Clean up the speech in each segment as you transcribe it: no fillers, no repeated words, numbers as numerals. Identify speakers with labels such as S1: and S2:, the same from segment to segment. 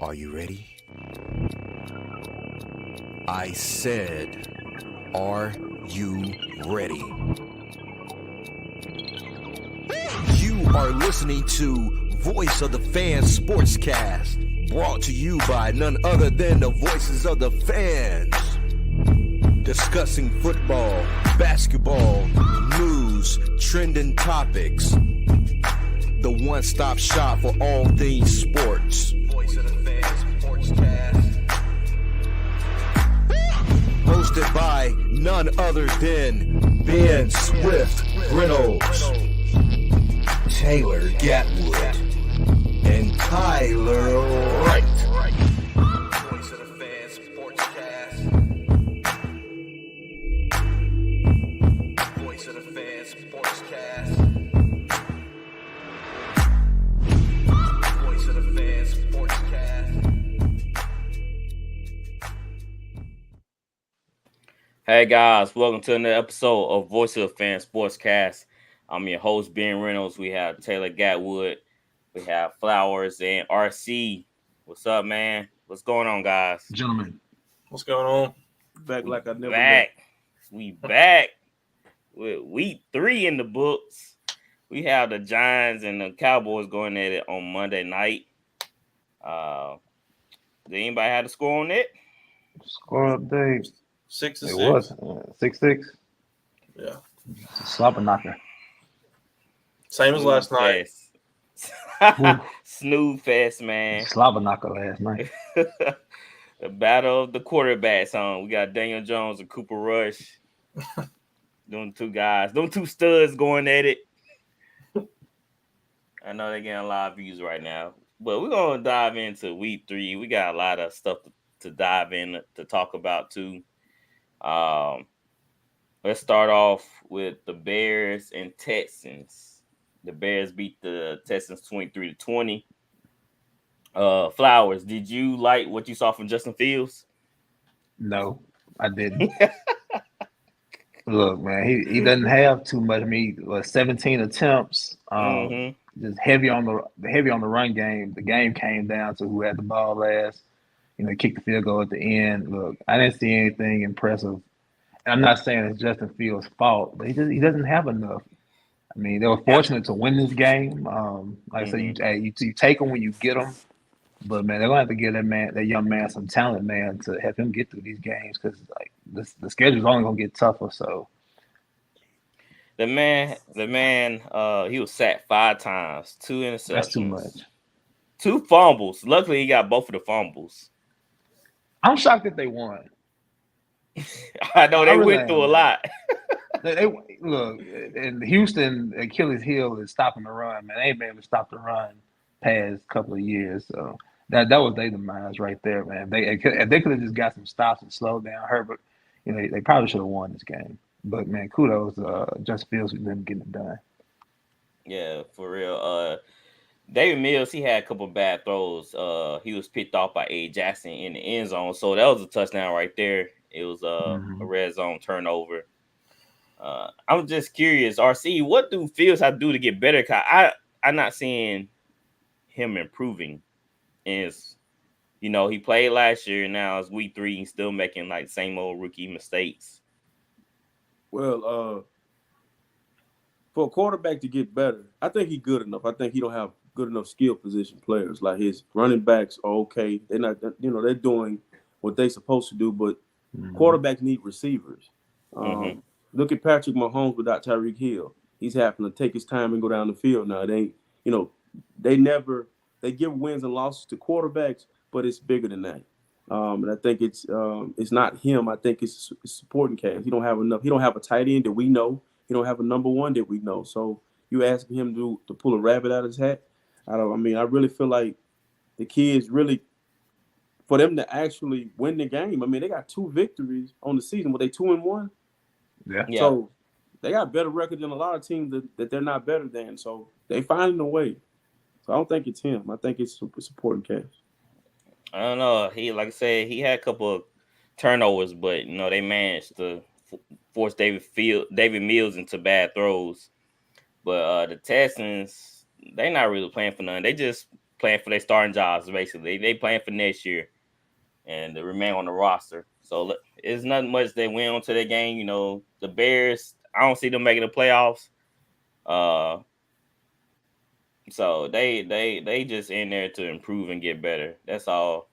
S1: Are you ready? I said, are you ready? You are listening to Voice of the Fans Sportscast, brought to you by none other than the voices of the fans. Discussing football, basketball, news, trending topics. The one-stop shop for all things sports. Voice of the Fans Sportscast. Hosted by none other than Ben Swift Reynolds, Taylor Gatwood, and Tyler Wright. Voice of the Fans Sportscast. Voice of the Fans Sportscast. Voice of the Fans Sportscast.
S2: Hey guys, welcome to another episode of Voice of the Fans Sportscast. I'm your host, Ben Reynolds. We have Taylor Gatwood, we have Flowers, and RC. What's up, man? What's going on, guys?
S3: Gentlemen,
S4: what's going on? Back like I never
S2: back.
S4: left.
S2: We back with week 3 in the books. We have the Giants and the Cowboys going at it on Monday night. Did anybody have the score on it?
S3: score update.
S4: 6-6.
S3: It was 6-6.
S4: Yeah.
S3: Slobber knocker.
S4: Same as last night.
S2: Snooze fest, man.
S3: Slobber knocker last night.
S2: The battle of the quarterbacks on. We got Daniel Jones and Cooper Rush. Them two guys, them two studs going at it. I know they're getting a lot of views right now. But we're gonna dive into week 3. We got a lot of stuff to dive in to talk about too. Let's start off with the Bears and Texans. The Bears beat the Texans 23-20. Flowers, did you like what you saw from Justin Fields?
S3: No, I didn't. Look, man, he doesn't have too much. I mean, 17 attempts. Just heavy on the run game. The game came down to who had the ball last. Kicked the field goal at the end. Look, I didn't see anything impressive. And I'm not saying it's Justin Fields' fault, but he doesn't have enough. I mean, they were fortunate to win this game. Like I said, you take them when you get them. But man, they're gonna have to give that young man, some talent, man, to help him get through these games because the schedule's only gonna get tougher. So
S2: the man, he was sacked 5 times, 2 interceptions.
S3: That's too much.
S2: 2 fumbles. Luckily, he got both of the fumbles.
S3: I'm shocked that they won.
S2: I know they went through a lot.
S3: They look, in Houston, Achilles' heel is stopping the run. Man, they ain't been able to stop the run past couple of years. So that was their demise right there, man. If they could have just got some stops and slowed down Herbert, they probably should have won this game. But man, kudos Justin Fields for them getting it done.
S2: Yeah, for real. David Mills, he had a couple of bad throws. He was picked off by A. Jackson in the end zone, so that was a touchdown right there. It was a red zone turnover. I'm just curious, RC, what do Fields have to do to get better? I'm not seeing him improving. He played last year. Now it's week 3. He's still making like same old rookie mistakes.
S4: Well, for a quarterback to get better, I think he's good enough. I think he don't have good enough skill position players. Like his running backs are okay. They're not, they're doing what they're supposed to do, but quarterbacks need receivers. Look at Patrick Mahomes without Tyreek Hill. He's having to take his time and go down the field now. They give wins and losses to quarterbacks, but it's bigger than that. And I think it's not him. I think it's supporting cast. He don't have enough. He don't have a tight end that we know. He don't have a number one that we know. So you asking him to pull a rabbit out of his hat? I really feel like the kids really, for them to actually win the game. I mean, they got 2 victories on the season. Were they 2-1?
S3: Yeah.
S4: So they got a better record than a lot of teams that they're not better than. So they finding a way. So I don't think it's him. I think it's supporting cast.
S2: I don't know. Like I said, he had a couple of turnovers, but they managed to force David Mills into bad throws. But the Texans, they're not really playing for nothing. They just playing for their starting jobs. Basically, they playing for next year and to remain on the roster. So it's nothing much they went on to their game. You know, the Bears, I don't see them making the playoffs. So they just in there to improve and get better. That's all.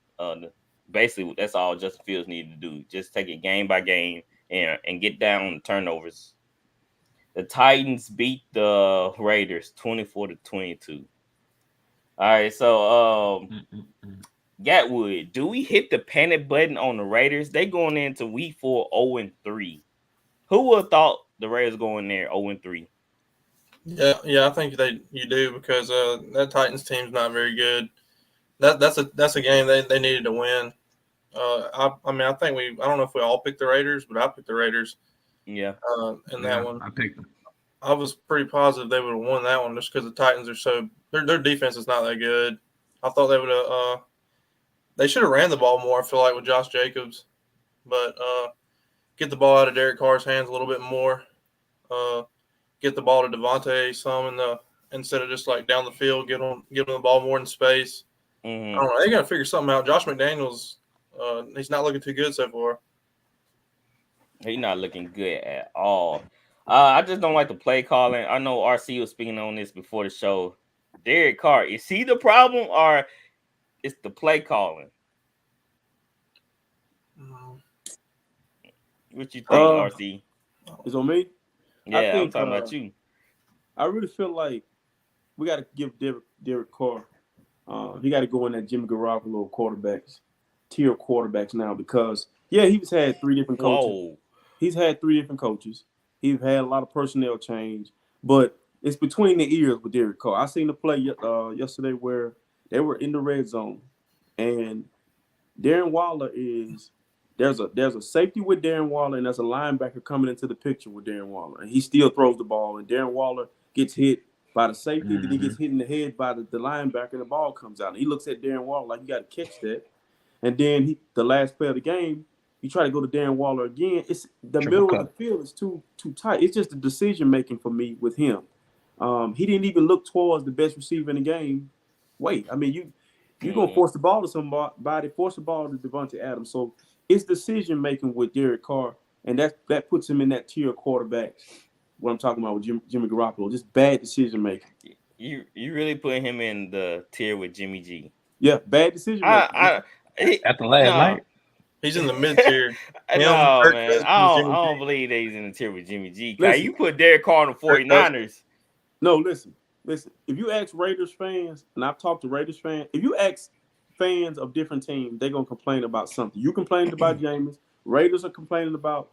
S2: Basically, that's all Justin Fields needed to do. Just take it game by game and get down the turnovers. The Titans beat the Raiders 24-22. All right, so Gatwood, do we hit the panic button on the Raiders? They going into week 4 0-3. Who would have thought the Raiders going there 0-3?
S5: Yeah, I think you do because that Titans team's not very good. That's a game they needed to win. I think I don't know if we all picked the Raiders, but I picked the Raiders.
S2: Yeah.
S5: In that one,
S3: I picked them.
S5: I was pretty positive they would have won that one just because the Titans are their defense is not that good. I thought they would have. They should have ran the ball more. I feel like with Josh Jacobs, but get the ball out of Derek Carr's hands a little bit more. Get the ball to Devontae some instead of just like down the field. Give them the ball more in space.
S2: Mm-hmm.
S5: I don't know. They got to figure something out. Josh McDaniels, he's not looking too good so far.
S2: He's not looking good at all. I just don't like the play calling. I know RC was speaking on this before the show. Derek Carr, is he the problem or it's the play calling? What you think, RC?
S4: Is on me?
S2: Yeah, I'm talking about you.
S4: I really feel like we got to give Derek Carr. He got to go in that Jimmy Garoppolo tier quarterbacks now because he's had 3 different coaches.
S2: Whoa.
S4: He's had 3 different coaches. He's had a lot of personnel change, but it's between the ears with Derek Carr. I seen the play yesterday where they were in the red zone, and Darren Waller there's a safety with Darren Waller, and there's a linebacker coming into the picture with Darren Waller, and he still throws the ball, and Darren Waller gets hit by the safety, then he gets hit in the head by the linebacker, and the ball comes out. And he looks at Darren Waller like, you got to catch that. And then the last play of the game, you try to go to Darren Waller again. It's the middle of the field is too tight. It's just the decision making for me with him. He didn't even look towards the best receiver in the game. You're gonna force the ball to somebody, force the ball to Devontae Adams. So it's decision making with Derek Carr, and that puts him in that tier of quarterbacks. What I'm talking about with Jimmy Garoppolo, just bad decision making.
S2: You really put him in the tier with Jimmy G.
S4: Yeah, bad decision making.
S3: At the last night.
S5: He's in the mid tier.
S2: No, man. I don't believe that he's in the tier with Jimmy G. You put Derek Carr on the 49ers.
S4: No, listen. If you ask Raiders fans, and I've talked to Raiders fans, if you ask fans of different teams, they're going to complain about something. You complained about Jameis. Raiders are complaining about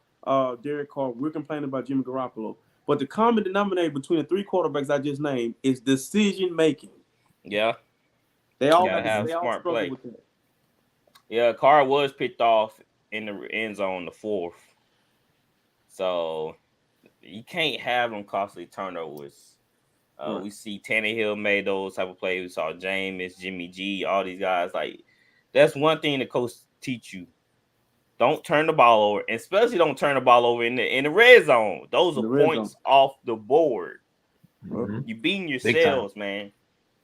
S4: Derek Carr. We're complaining about Jimmy Garoppolo. But the common denominator between the 3 quarterbacks I just named is decision making.
S2: Yeah.
S4: They all
S2: have smart play.
S4: With that.
S2: Yeah, Carr was picked off in the end zone the 4th. So you can't have them costly turnovers. We see Tannehill made those type of plays. We saw Jameis, Jimmy G, all these guys. Like, that's one thing the coach teach you. Don't turn the ball over, and especially don't turn the ball over in the red zone. Those are points off the board. Mm-hmm. You beating yourselves, man.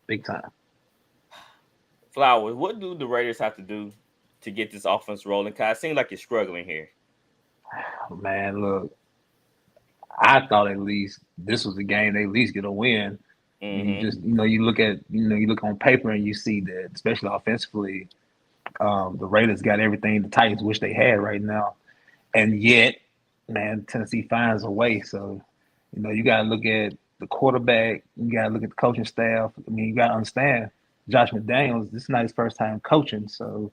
S3: Big time.
S2: Flowers, what do the Raiders have to do to get this offense rolling? Because it seems like you're struggling here.
S3: Man, look, I thought at least this was a game they at least get a win. Mm-hmm. You look on paper and you see that, especially offensively, the Raiders got everything the Titans wish they had right now. And yet, man, Tennessee finds a way. So, you got to look at the quarterback. You got to look at the coaching staff. I mean, you got to understand Josh McDaniels, this is not his first time coaching. So,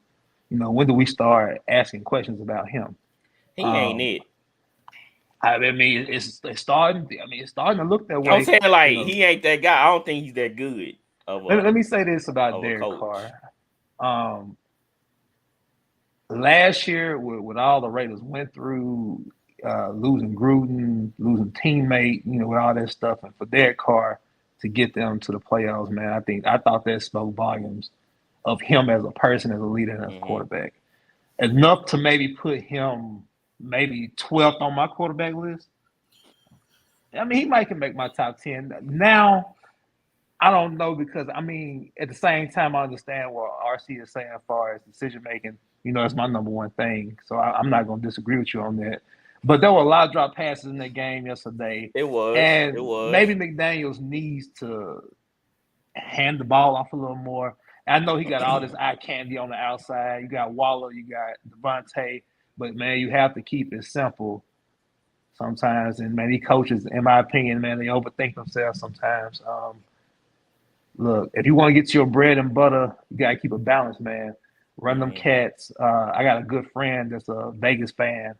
S3: when do we start asking questions about him?
S2: He ain't it.
S3: I mean, it's starting. It's starting to look that way.
S2: I'm saying he ain't that guy. I don't think he's that good.
S3: Let me say this about Derek Carr. Last year, with all the Raiders went through, losing Gruden, losing teammate, with all that stuff, and for Derek Carr to get them to the playoffs, man, I thought that spoke volumes of him as a person, as a leader, and as a quarterback. Enough to maybe put him maybe 12th on my quarterback list. I mean, he might can make my top 10. Now, I don't know because I mean, at the same time, I understand what RC is saying as far as decision making. You know, it's my number one thing, so I'm not going to disagree with you on that. But there were a lot of drop passes in that game yesterday,
S2: It was. It
S3: and
S2: was.
S3: maybe McDaniels needs to hand the ball off a little more. I know he got all this eye candy on the outside. You got Waller, you got Devontae, but man, you have to keep it simple sometimes. And man, these coaches, in my opinion, man, they overthink themselves sometimes. Look, if you want to get your bread and butter, you gotta keep it balanced, man. Run them cats. I got a good friend that's a Vegas fan.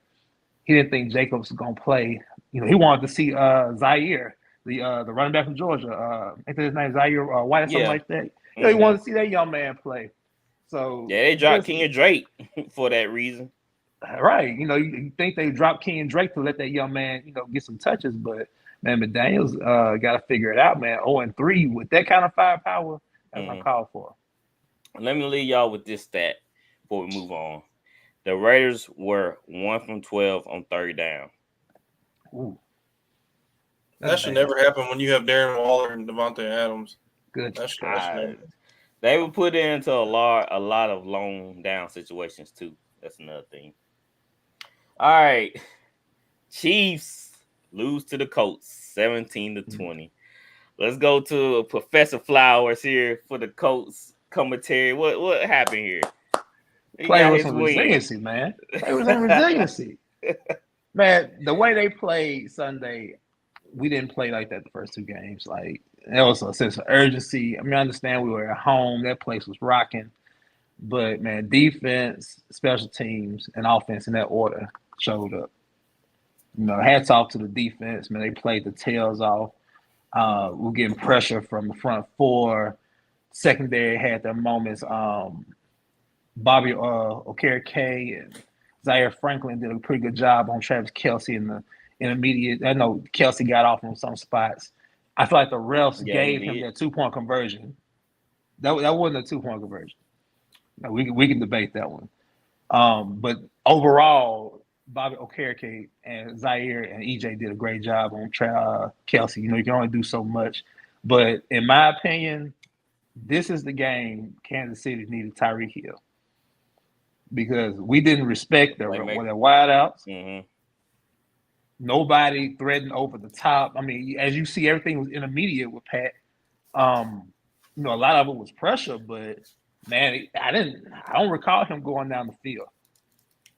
S3: He didn't think Jacobs was gonna play. You know, he wanted to see Zaire, the running back from Georgia. I think his name is Zaire White or something like that. You know, he wanted to see that young man play. So
S2: yeah, they dropped King Drake for that reason.
S3: Right. You know, you think they dropped King Drake to let that young man, you know, get some touches, but man, McDaniels got to figure it out, man. 0-3 with that kind of firepower, that's uncalled for.
S2: Let me leave y'all with this stat before we move on. The Raiders were 1 from 12 on third down.
S3: Ooh.
S5: That should never happen when you have Darren Waller and Devontae Adams.
S3: Good.
S2: They were put into a lot of long down situations too. That's another thing. All right. Chiefs lose to the Colts 17-20. Let's go to Professor Flowers here for the Colts commentary. What happened here?
S3: Play with some resiliency, man. Play with some resiliency. Man, the way they played Sunday, we didn't play like that the first two games. Like, there was a sense of urgency. I mean, I understand we were at home. That place was rocking. But, man, defense, special teams, and offense in that order showed up. You know, hats off to the defense. Man, they played the tails off. We're getting pressure from the front four. Secondary had their moments. Bobby Okereke and Zaire Franklin did a pretty good job on Travis Kelce in the intermediate. I know Kelce got off on some spots. I feel like the refs gave him that 2-point conversion. That wasn't a 2-point conversion. No, we can debate that one. But overall, Bobby Okereke and Zaire and EJ did a great job on Kelce. You know, you can only do so much. But in my opinion, this is the game Kansas City needed Tyreek Hill. Because we didn't respect their wideouts.
S2: Mm-hmm.
S3: Nobody threatened over the top. I mean, as you see, everything was intermediate with Pat. You know, a lot of it was pressure, but man, I don't recall him going down the field.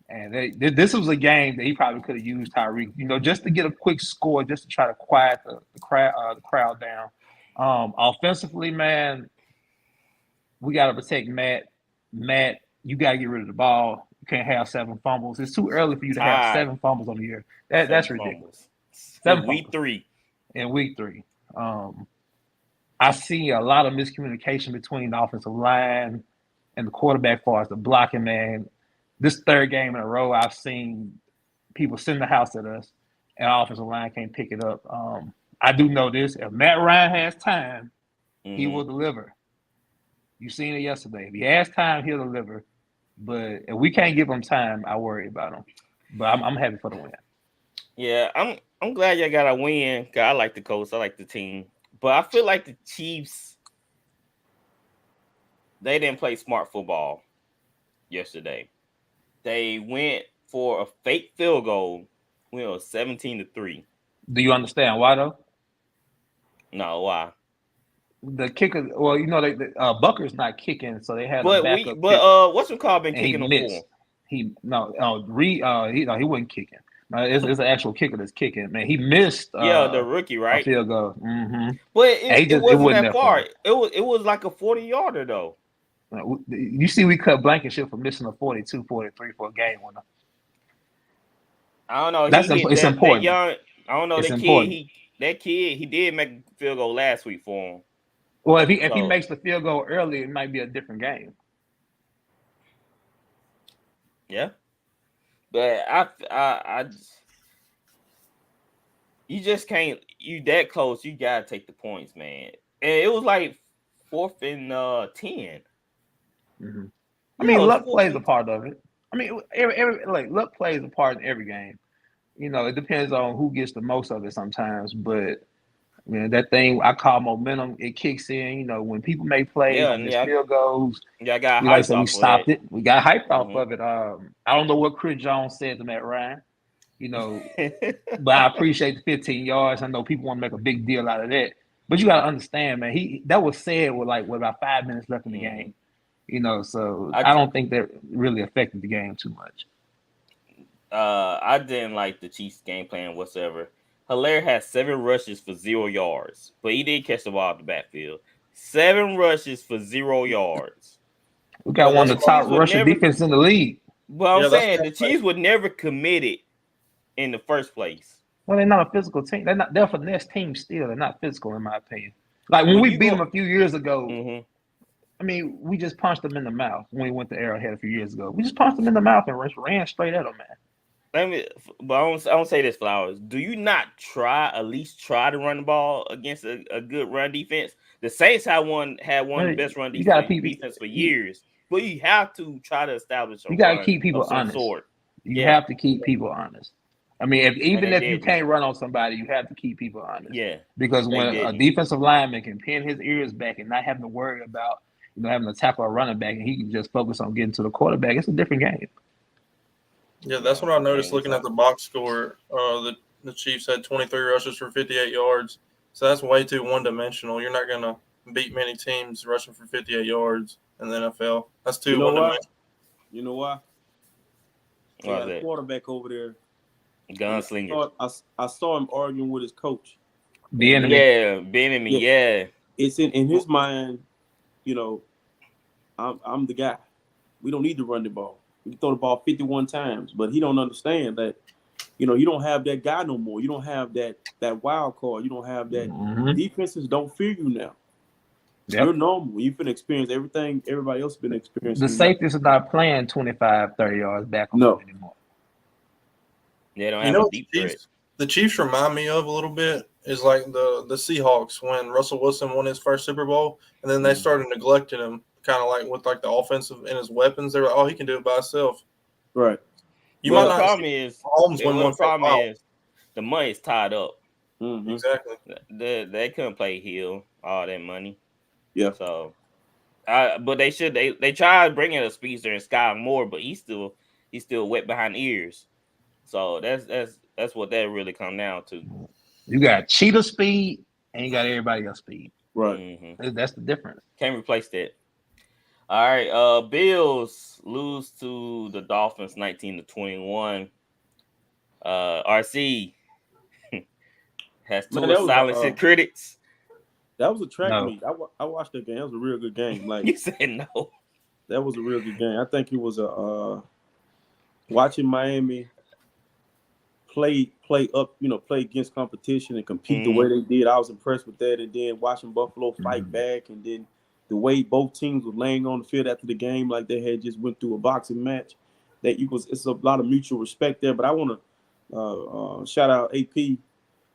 S3: And this was a game that he probably could have used Tyreek, you know, just to get a quick score, just to try to quiet the crowd down. Offensively, man, we got to protect Matt. Matt, you got to get rid of the ball. You can't have 7 fumbles. It's too early for you to have 7 fumbles on the year. That's ridiculous.
S2: 7 week 3.
S3: In week 3. I see a lot of miscommunication between the offensive line and the quarterback as far as the blocking, man. This third game in a row, I've seen people send the house at us, and our offensive line can't pick it up. I do know this. If Matt Ryan has time, he will deliver. You seen it yesterday. If he has time, he'll deliver. But if we can't give him time, I worry about him. But I'm happy for the win.
S2: Yeah, I'm glad y'all got a win. Cause I like the Colts. I like the team. But I feel like the Chiefs, they didn't play smart football yesterday. They went for a fake field goal. We were 17-3.
S3: Do you understand why though?
S2: No, why?
S3: The kicker, well, you know, Bucker's not kicking, so they had
S2: a
S3: backup.
S2: What's the call been kicking him for?
S3: He wasn't kicking. No, it's an actual kicker that's kicking. Man, he missed.
S2: The rookie, right?
S3: A field goal. Mm-hmm.
S2: But it wasn't that far. It was like a 40-yarder though.
S3: You see, we cut Blankenship for missing a 42, 43 for a game winner.
S2: I don't know.
S3: It's important.
S2: I don't know. That kid, he did make a field goal last week for him.
S3: Well, if he makes the field goal early, it might be a different game.
S2: Yeah, but I you just can't. You that close, you gotta take the points, man. And it was like 4th and 10.
S3: Mm-hmm. I mean, luck plays a part of it. I mean, luck plays a part in every game. You know, it depends on who gets the most of it sometimes, but Man, that thing I call momentum, it kicks in. You know, when people make plays
S2: Yeah,
S3: on
S2: and
S3: these field goals,
S2: I got
S3: we like to
S2: hyped
S3: say we
S2: off of that.
S3: stopped it. We got hyped off
S2: Mhm.
S3: of it. I don't know what Chris Jones said to Matt Ryan, you know, but I appreciate the 15 yards. I know people want to make a big deal out of that. But you gotta understand, man, that was said with about 5 minutes left in the game. You know, so I don't think that really affected the game too much.
S2: I didn't like the Chiefs game plan whatsoever. Hilaire had 7 rushes for 0 yards, but he did catch the ball out the backfield. 7 rushes for 0 yards.
S3: We got one of the top rushing defense in the league.
S2: Well, I'm saying the Chiefs would never commit it in the first place.
S3: Well, they're not a physical team. They're a finesse team still. They're not physical, in my opinion. Like when we beat them a few years ago, I mean, we just punched them in the mouth when we went to Arrowhead a few years ago. We just punched them in the mouth and ran straight at them, man.
S2: But I don't say this, Flowers. Do you not at least try to run the ball against a good run defense? The Saints had one of the best run defense for years. But you have to try to establish
S3: you got to keep people honest. You have to keep people honest. I mean, even if you can't run on somebody, you have to keep people honest.
S2: Yeah.
S3: Because when a defensive lineman can pin his ears back and not having to worry about having to tackle a running back, and he can just focus on getting to the quarterback, it's a different game.
S5: Yeah, that's what I noticed looking at the box score. The Chiefs had 23 rushes for 58 yards. So that's way too one-dimensional. You're not going to beat many teams rushing for 58 yards in the NFL. That's too one-dimensional.
S4: You know why? They got a quarterback over there.
S2: Gunslinger.
S4: I saw him arguing with his coach.
S2: Bieniemy. Yeah.
S4: It's in his mind, I'm the guy. We don't need to run the ball. We throw the ball 51 times, but he don't understand that, you don't have that guy no more. You don't have that wild card. You don't have that.
S3: Mm-hmm.
S4: Defenses don't fear you now.
S3: Yep.
S4: You're normal. You've been experiencing everything everybody else has been experiencing.
S3: The safeties are not playing 25, 30 yards back on them anymore.
S2: They don't have a deep threat.
S5: The Chiefs remind me of a little bit is like the Seahawks when Russell Wilson won his first Super Bowl, and then they started neglecting him, kind of like with like the offensive and his weapons. They were like, oh, he can do it by himself.
S4: Right.
S2: The problem is the money is tied up.
S5: Mm-hmm. Exactly.
S2: They couldn't play Hill all that money.
S4: Yeah.
S2: So, but they should. They tried bringing a speedster and Sky Moore, but he's still wet behind the ears. So that's what that really come down to.
S3: You got cheetah speed and you got everybody else speed.
S4: Right.
S2: Mm-hmm.
S3: That's the difference.
S2: Can't replace that. All right. Bills lose to the Dolphins 19-21. RC has Tua silencing critics.
S4: That was a track meet. I watched that game. That was a real good game. Like
S2: you said, no.
S4: That was a real good game. I think it was watching Miami play up, play against competition and compete the way they did. I was impressed with that. And then watching Buffalo fight back, and then the way both teams were laying on the field after the game, like they had just went through a boxing match. It's a lot of mutual respect there. But I want to shout out AP.
S2: He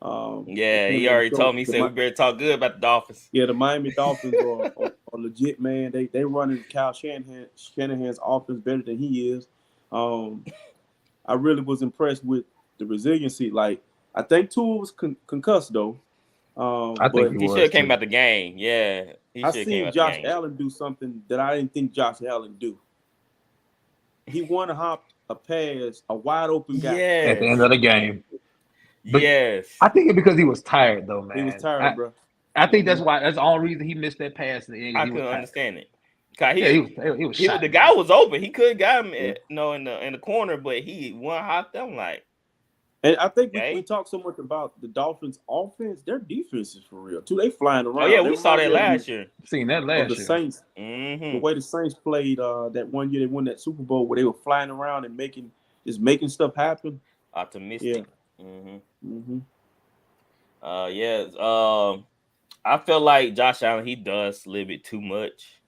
S2: already told me. He said we better talk good about the Dolphins.
S4: Yeah, the Miami Dolphins are legit, man. They running Kyle Shanahan's offense better than he is. I really was impressed with the resiliency. Like, I think Tua was concussed though.
S3: I think
S2: he should have came out the game. Yeah,
S4: I seen Josh Allen do something that I didn't think Josh Allen do. He won a pass, a wide open guy
S3: at the end of the game. But
S2: yes,
S3: I think it's because he was tired though, man.
S4: He was tired, bro.
S3: I think that's why. That's the only reason he missed that pass at the end.
S2: I couldn't understand it.
S3: He was shot,
S2: the guy was open. He could have got him, in the corner, but he one hopped them like.
S4: And I think we talk so much about the Dolphins' offense. Their defense is for real too. They flying around.
S2: Oh yeah, we saw that last year.
S3: Seen that last year.
S4: The Saints, the way the Saints played that one year they won that Super Bowl, where they were flying around and making stuff happen.
S2: Optimistic.
S4: Yeah.
S2: I feel like Josh Allen, he does a little bit too much.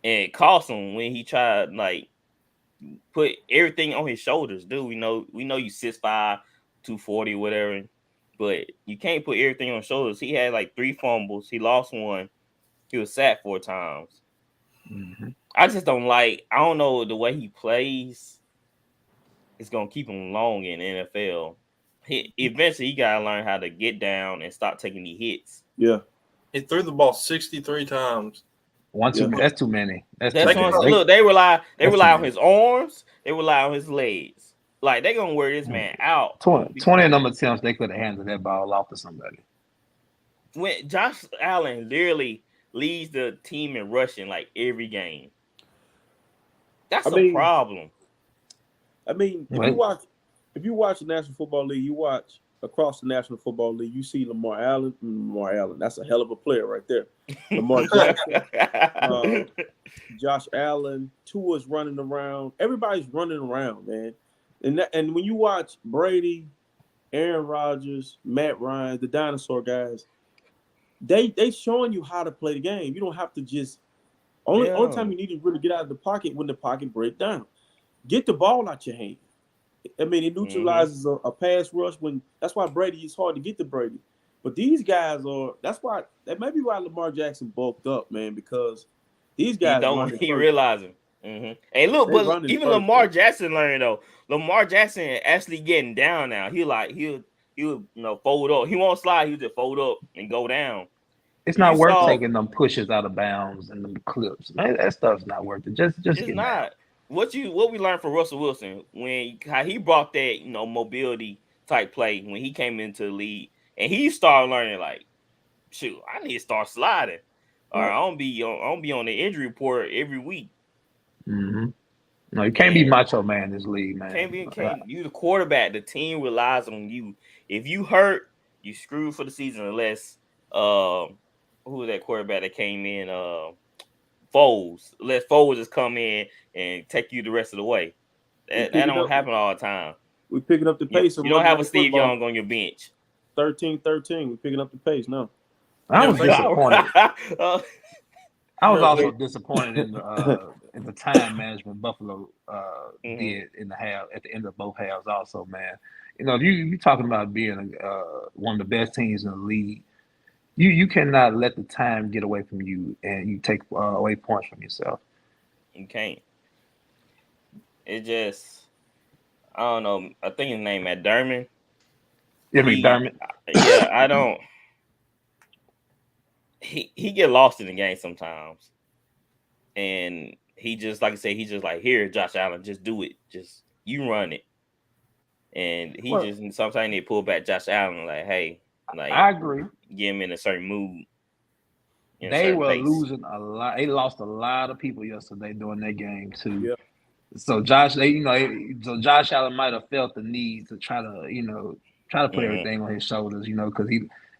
S2: And it cost him when he tried like put everything on his shoulders, dude. We know you 6'5", 240, whatever, but you can't put everything on his shoulders. He had like 3 fumbles. He lost one. He was sacked 4 times. I just don't know the way he plays. It's gonna keep him long in the NFL. Eventually he gotta learn how to get down and stop taking the hits.
S4: Yeah.
S5: He threw the ball 63 times.
S3: That's too many. That's
S2: what
S3: too
S2: I'm saying.
S3: many.
S2: Look, they rely on his arms. They rely on his legs. Like they gonna wear this man out.
S3: 20 of them attempts, they could have handed that ball off to somebody.
S2: When Josh Allen literally leads the team in rushing like every game. That's a problem.
S4: I mean, if you watch the National Football League, you watch across the National Football League, you see Lamar Allen. That's a hell of a player right there. Lamar Jackson, Josh Allen, Tua's running around. Everybody's running around, man. And when you watch Brady, Aaron Rodgers, Matt Ryan, the dinosaur guys, they showing you how to play the game. You don't have to just only time you need to really get out of the pocket when the pocket breaks down. Get the ball out your hand. I mean, it neutralizes a pass rush that's why Brady is hard to get to Brady. But these guys that may be why Lamar Jackson bulked up, man, because these guys
S2: he realizing. Hey, look, but even Lamar Jackson learned though. Lamar Jackson actually getting down now. He'll fold up. He won't slide. He'll just fold up and go down.
S3: It's not worth taking them pushes out of bounds and them clips. Man, that stuff's not worth it. Just
S2: it's not. What we learned from Russell Wilson how he brought that mobility type play when he came into the league, and he started learning like, shoot, I need to start sliding, or I don't be on the injury report every week.
S3: Mm-hmm. No, you can't be macho man in this league, man.
S2: Can't you the quarterback? The team relies on you. If you hurt, you screwed for the season unless who was that quarterback that came in? Foles. Let Foles just come in and take you the rest of the way. That don't happen all the time.
S4: We're picking up the pace.
S2: You don't have a Steve Young on your bench.
S4: 13-13. We're picking up the pace now.
S3: I was disappointed. I was also disappointed in the time management Buffalo did in the half at the end of both halves. Also, man, if you're talking about being one of the best teams in the league, you cannot let the time get away from you and you take away points from yourself.
S2: You can't. It just, I don't know. I think his name McDermott.
S3: Yeah, McDermott.
S2: Yeah, I don't. He get lost in the game sometimes, and he just like I said, he's just like, here, Josh Allen, just do it, just you run it, and just sometimes they pull back Josh Allen like, hey, like
S3: I agree,
S2: get him in a certain mood.
S3: They were losing a lot. They lost a lot of people yesterday during that game too.
S4: Yeah.
S3: So Josh Allen might have felt the need to try to put everything on his shoulders, because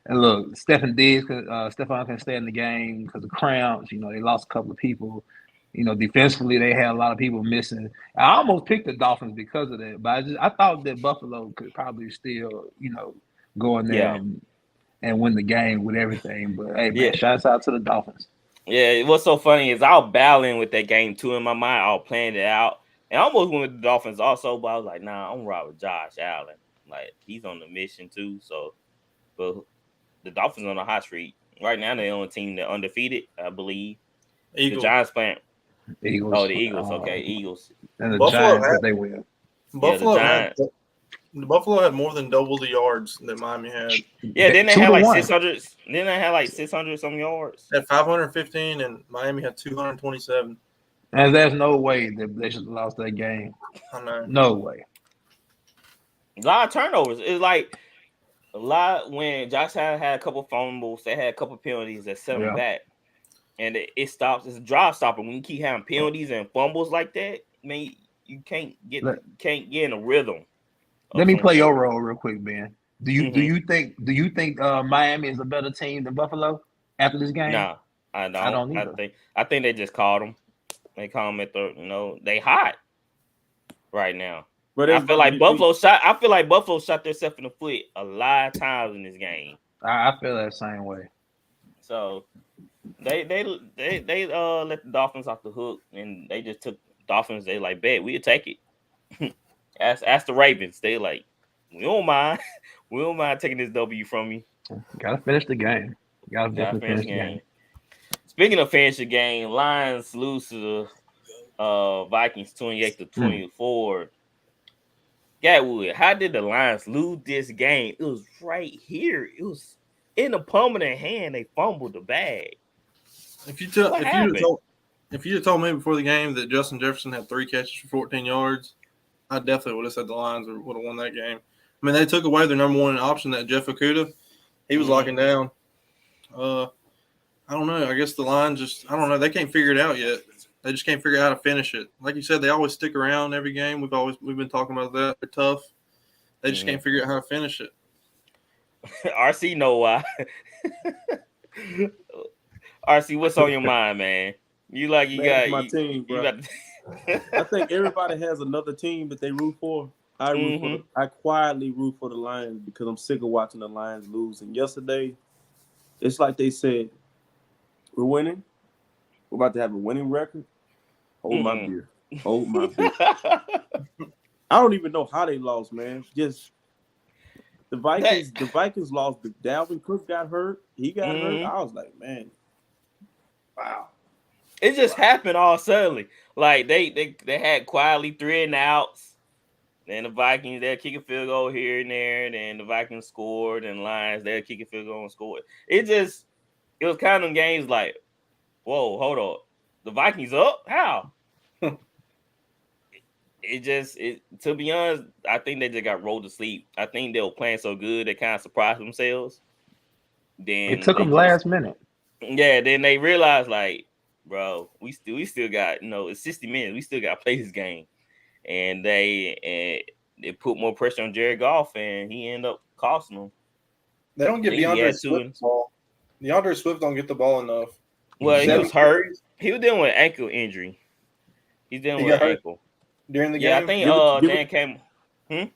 S3: and look, Stephon can stay in the game because of cramps. They lost a couple of people. Defensively, they had a lot of people missing. I almost picked the Dolphins because of that, but I thought that Buffalo could probably still, go in there and win the game with everything. But hey, man, shouts out to the Dolphins.
S2: Yeah, what's so funny is I was battling with that game too in my mind. I was planning it out, and I almost went with the Dolphins also, but I was like, nah, I'm right with Josh Allen. Like he's on the mission too. So, but the Dolphins on a hot streak right now. They're the only team that undefeated, I believe.
S5: Eagles.
S2: The Giants playing.
S3: Eagles.
S2: Oh, the Eagles. Okay, Eagles.
S3: And the Giants, they win.
S5: Buffalo had more than double the yards that Miami had.
S2: Yeah, then they had like 600. Then they had like 600 some yards.
S5: At 515, and Miami had 227.
S3: And there's no way that they should have lost that game.
S5: I know.
S3: No way.
S2: A lot of turnovers. It's like a lot when Josh Allen had a couple fumbles, they had a couple penalties that set them back. And it stops. It's a drive stopper. When you keep having penalties and fumbles like that, man, you can't get in a rhythm.
S3: Let me play your role real quick, Ben. Do you think Miami is a better team than Buffalo after this game?
S2: No, I don't.
S3: I don't either.
S2: I think they just called them. They call them at the they hot right now. But I feel like Buffalo shot themselves in the foot a lot of times in this game.
S3: I feel that same way.
S2: So they let the Dolphins off the hook, and they just took Dolphins. They like, bet we'll take it. Ask the Ravens. They like, we don't mind taking this W from you.
S3: Gotta finish the game. Gotta finish the game.
S2: Speaking of finish the game, Lions lose to the Vikings 28-24. Gatwood, how did the Lions lose this game? It was right here. It was in the palm of their hand. They fumbled the bag.
S5: If you had told me before the game that Justin Jefferson had 3 catches for 14 yards, I definitely would have said the Lions would have won that game. I mean, they took away their number one option, that Jeff Okudah. He was locking down. I don't know. I guess the Lions I don't know. They can't figure it out yet. They just can't figure out how to finish it. Like you said, they always stick around every game. We've been talking about that. They're tough. They just can't figure out how to finish it.
S2: RC know why. RC, what's on your mind, man? You got
S4: my team, bro. I think everybody has another team that they root for. I quietly root for the Lions because I'm sick of watching the Lions lose. And yesterday, it's like they said, we're winning. We're about to have a winning record. Hold my beer. Hold my beer. I don't even know how they lost, man. Just the Vikings. The Vikings lost. Dalvin Cook got hurt. He got hurt. I was like, man, wow.
S2: It just happened all suddenly. Like they had quietly 3 and outs. Then the Vikings, they'll kick a field goal here and there. Then the Vikings scored, and Lions, they'll kick a field goal and score. It was kind of games like, whoa, hold on. The Vikings up? How? To be honest, I think they just got rolled to sleep. I think they were playing so good, they kind of surprised themselves. Then
S3: it took them last minute.
S2: Yeah, then they realized, like, bro, we still got, it's 60 minutes. We still got to play this game. And they put more pressure on Jared Goff, and he ended up costing them.
S5: They don't get DeAndre Swift the ball. DeAndre Swift don't get the ball enough.
S2: Well, he was hurt. He was dealing with ankle injury. He's dealing with ankle.
S5: During the game?
S2: Yeah, I think Dan came.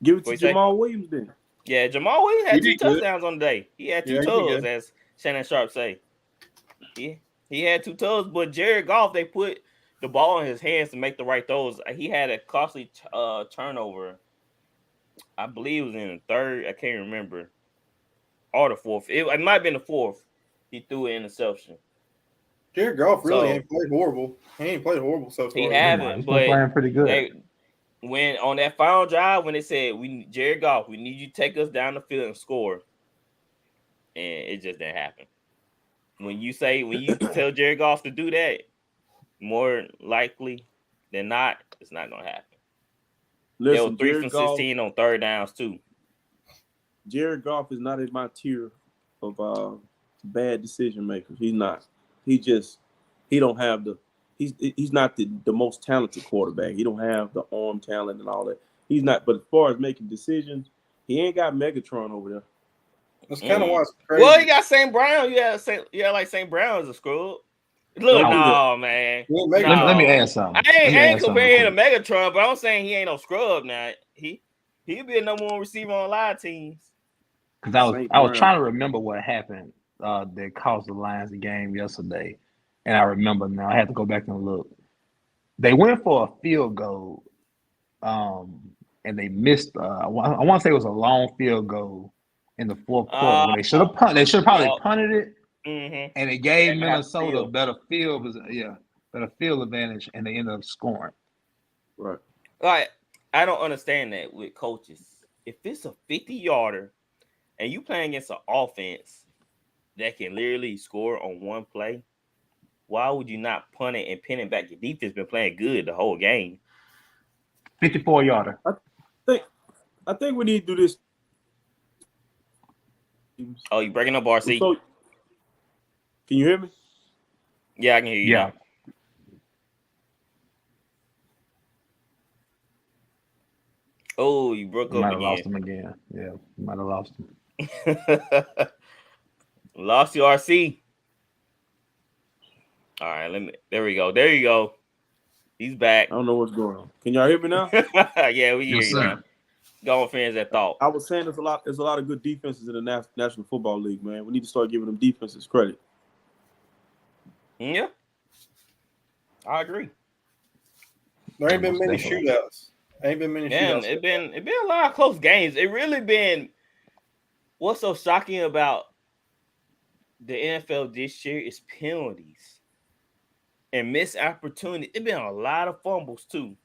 S4: Give it to Jamal Williams then.
S2: Yeah, Jamal Williams had 2 touchdowns on the day. He had 2 tugs, as Shannon Sharp say. He had 2 tugs, but Jared Goff, they put the ball in his hands to make the right throws. He had a costly turnover. I believe it was in the 3rd. I can't remember. Or the 4th. It might have been the 4th. He threw an interception.
S5: Jared Goff really ain't played horrible. He ain't played horrible so far.
S2: He haven't,
S3: He's been playing pretty good.
S2: When on that final drive, when they said, Jared Goff, we need you to take us down the field and score. And it just didn't happen. When you tell Jared Goff to do that, more likely than not, it's not going to happen. They were 3 from 16 on 3rd downs, too.
S4: Jared Goff is not in my tier of bad decision makers. He's not. He don't have he's not the most talented quarterback. He don't have the arm talent and all that. He's not, but as far as making decisions, he ain't got Megatron over there.
S5: That's kind of why it's crazy.
S2: Well, you got St. Brown. Yeah, like St. Brown is a screw. Look, no, man.
S3: Let me add something.
S2: I ain't comparing him to Megatron, but I'm saying he ain't no scrub now. He'll be a number 1 receiver on live teams.
S3: Because I was trying to remember what happened that cost the Lions the game yesterday. And I remember now. I had to go back and look. They went for a field goal, and they missed. I want to say it was a long field goal in the 4th quarter. They should have punted. They should have probably punted it, and it gave Minnesota better field advantage, and they ended up scoring.
S4: Right.
S2: Like, I don't understand that with coaches. If it's a 50-yarder, and you playing against an offense that can literally score on one play, why would you not punt it and pin it back? Your defense been playing good the whole game.
S3: 54-yarder.
S4: I think we need to do this.
S2: Oh, you breaking up, RC?
S4: So, can you hear me?
S2: Yeah, I can hear you.
S3: Yeah.
S2: Oh, you broke up
S3: Might
S2: again.
S3: have lost him again. Yeah, might have lost him.
S2: Lost your RC. All right, there we go. There you go. He's back.
S4: I don't know what's going on. Can y'all hear me now?
S2: Yeah, we hear you now. Go on, fans that thought.
S4: I was saying there's a lot of good defenses in the National Football League, man. We need to start giving them defenses credit.
S2: Yeah, I agree.
S5: There ain't been many shootouts. It's
S2: been a lot of close games. It really been. What's so shocking about the NFL this year is penalties and missed opportunity. It's been a lot of fumbles too.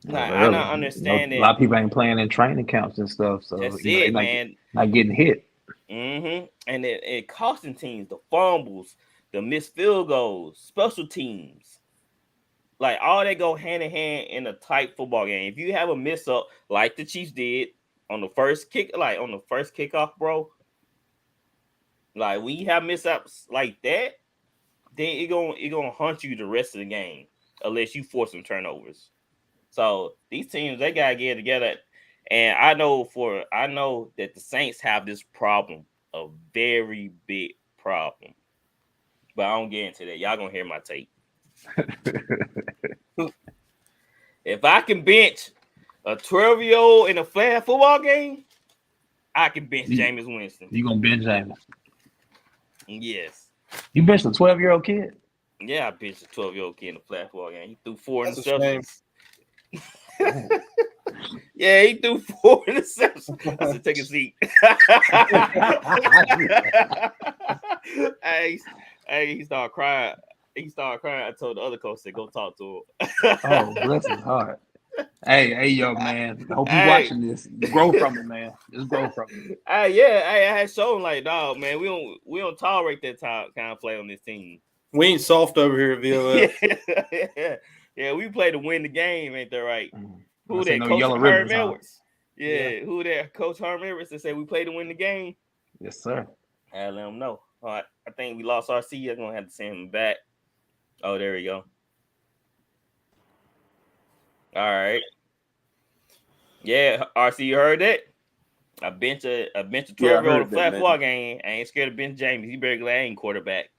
S2: Like, I
S3: Early.
S2: don't understand
S3: A
S2: it.
S3: lot of people ain't playing in training camps and stuff, so
S2: That's
S3: they're
S2: it, man.
S3: not getting hit.
S2: And it costing teams the fumbles, the missed field goals, special teams. Like, all they go hand in hand in a tight football game. If you have a miss up like the Chiefs did on the first kickoff, bro. Like, when you have mishaps like that, then it gonna haunt you the rest of the game unless you force some turnovers. So these teams, they gotta get together. And I know that the Saints have this problem, a very big problem. But I don't get into that. Y'all gonna hear my take. If I can bench a 12-year-old in a flag football game, I can bench Jameis Winston.
S3: You gonna bench Jameis?
S2: Yes.
S3: You benched a 12-year-old kid?
S2: Yeah, I benched a 12-year-old kid in a flag football game. He threw 4
S5: That's a
S2: interceptions. Yeah, he threw 4 interceptions. I said, take a seat. Hey, he started crying. I told the other coach to go talk to him.
S3: Oh, bless his heart. Hey, young man. I hope you're watching this. Grow from it, man. Just grow from it.
S2: I had shown like, dog, man, we don't tolerate that kind of play on this team.
S5: We ain't soft over here at VOF.
S2: Yeah, we play to win the game, ain't that right? Who that,
S3: no
S2: Coach
S3: Yellow
S2: Herm
S3: Ribbons, huh?
S2: Edwards? Yeah, who that, Coach Herm Edwards that said we play to win the game?
S3: Yes, sir.
S2: I let him know. All right, I think we lost RC. I'm gonna have to send him back. Oh, there we go. All right. Yeah, RC, you heard that? I bench a 12-year-old in a flat football game. I ain't scared of bench James. He better glad I ain't quarterback.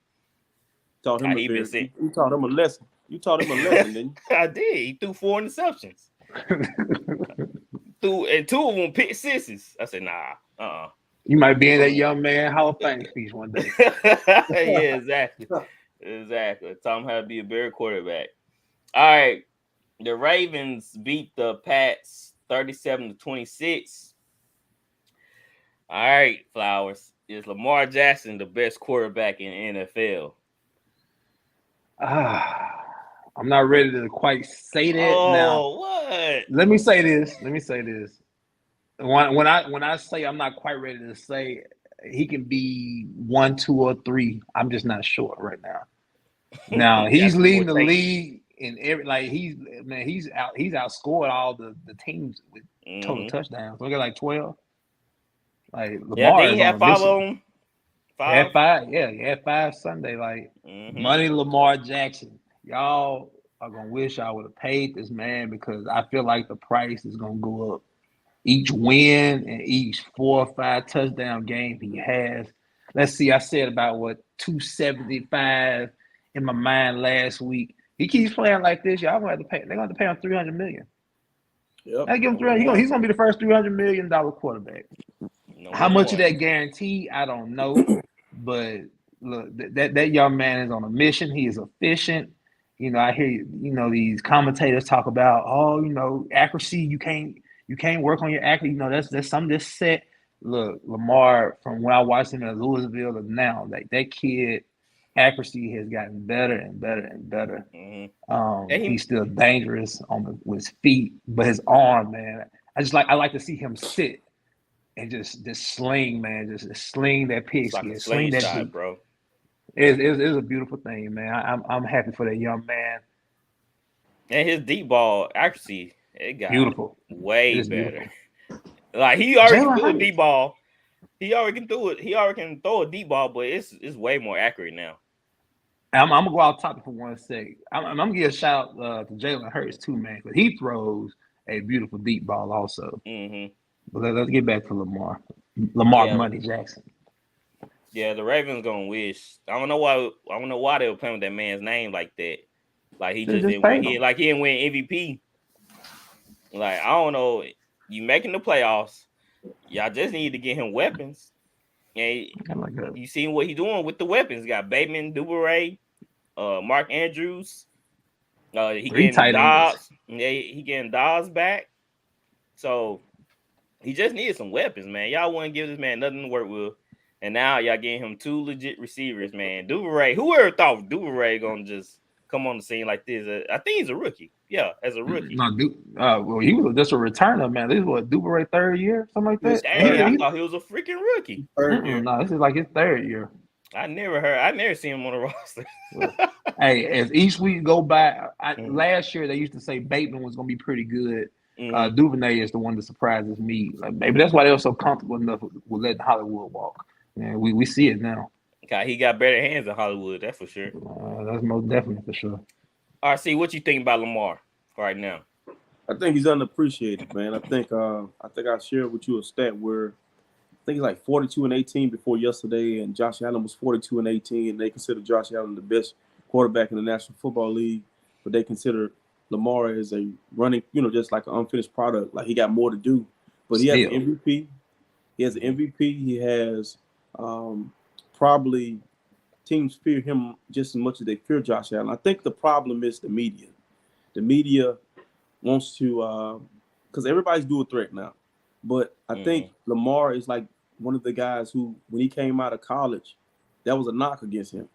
S4: Taught him you taught him a lesson. You taught him a lesson, didn't
S2: you? I did. He threw 4 interceptions. And 2 of them pick sixes. I said, nah.
S3: You might be in that young man Hall of Fame speech one day.
S2: Yeah, exactly. Exactly. Taught him how to be a better quarterback. All right. The Ravens beat the Pats 37-26. All right, Flowers. Is Lamar Jackson the best quarterback in the NFL?
S3: I'm not ready to quite say that now.
S2: What?
S3: Let me say this. When I say I'm not quite ready to say he can be 1, 2, or 3, I'm just not sure right now. Now he's leading the league in every he's outscored all the teams with total touchdowns. Look at like 12. Like Lamar,
S2: he had 5 of them.
S3: He had 5. Yeah, he had 5 Sunday. Money Lamar Jackson. Y'all are gonna wish I would have paid this man because I feel like the price is gonna go up. Each win and each 4 or 5 touchdown game he has. Let's see, I said about 275 in my mind last week. He keeps playing like this, y'all gonna have to pay. They're gonna have to pay him $300 million.
S4: Yep.
S3: I give him $300. He's gonna be the first $300 million quarterback. How much of that guarantee? I don't know, but look, that young man is on a mission. He is efficient. I hear these commentators talk about accuracy. You can't work on your accuracy. That's something that's set. Look, Lamar, from when I watched him at Louisville to now, that kid accuracy has gotten better and better and better. He's still dangerous with his feet, but his arm, man. I like to see him sit and just sling, man, just sling that pitch,
S2: like
S3: sling that
S2: shot, bro.
S3: It's a beautiful thing, man. I'm happy for that young man.
S2: And his deep ball accuracy, it got
S3: beautiful,
S2: way better. Beautiful. Like he already can do a deep ball. He already can do it. He already can throw a deep ball, but it's way more accurate now.
S3: I'm gonna go off topic for 1 second. I'm gonna give a shout out to Jalen Hurts too, man, because he throws a beautiful deep ball also. But let's get back to Lamar Money Jackson.
S2: Yeah, the Ravens gonna wish. I don't know why they were playing with that man's name like that. Like he just didn't win. He didn't win MVP. Like, I don't know. You making the playoffs. Y'all just need to get him weapons. And you seen what he's doing with the weapons. Got Bateman, Duberé, Mark Andrews. He getting Dobbs. Yeah, he getting Dobbs back. So he just needed some weapons, man. Y'all wouldn't give this man nothing to work with. And now y'all getting him 2 legit receivers, man. Duberé. Who ever thought Duberé gonna just come on the scene like this. I think he's a rookie. Yeah, as a rookie.
S3: No, well, he was just a returner, man. This is what Duper third year, something like that.
S2: Dang, I thought he was a freaking rookie.
S3: No, this is like his third year.
S2: I never seen him on the roster.
S3: Hey, as each week go by, last year they used to say Bateman was gonna be pretty good. Duvernay is the one that surprises me. Like, maybe that's why they were so comfortable enough with letting Hollywood walk. Man, we see it now.
S2: God, he got better hands than Hollywood, that's for sure.
S3: That's most definitely for sure.
S2: RC, what you think about Lamar right now?
S4: I think he's underappreciated, man. I think I shared with you a stat where I think he's like 42-18 before yesterday, and Josh Allen was 42-18, and they consider Josh Allen the best quarterback in the National Football League, but they consider Lamar as a running, just like an unfinished product. Like, he got more to do, but he has an MVP. He has an MVP. He has probably teams fear him just as much as they fear Josh Allen. I think the problem is the media. The media wants to, because everybody's dual threat now. But I think Lamar is like one of the guys who, when he came out of college, that was a knock against him.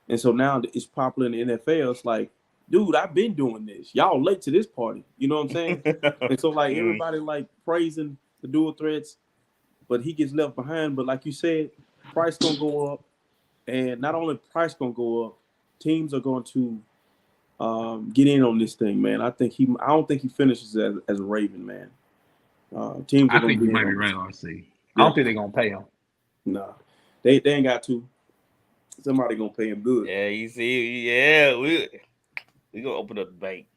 S4: And so now it's popular in the NFL. It's like, dude, I've been doing this. Y'all late to this party. You know what I'm saying? And so, like, everybody, like, praising the dual threats, but he gets left behind. But like you said, price going to go up. And not only price going to go up, teams are going to get in on this thing, man. I don't think he finishes as a Raven, man. Teams
S3: I think you might be right, RC. I don't think they're going to pay him.
S4: No. They ain't got to. Somebody going to pay him good.
S2: Yeah, you see, we going to open up the bank.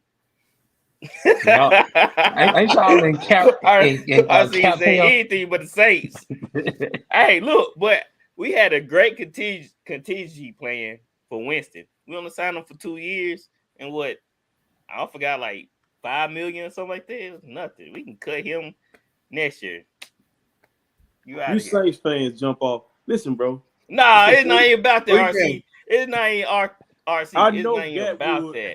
S3: Ain't y'all in cap?
S2: I see you say anything but the Saints. Hey, look, but we had a great contingency plan for Winston. We only signed him for 2 years, and I forgot, like $5 million or something like that. It was nothing. We can cut him next year.
S4: You Saints fans jump off. Listen, bro.
S2: Nah, it's not even about that, RC. It's not even RC.
S4: I know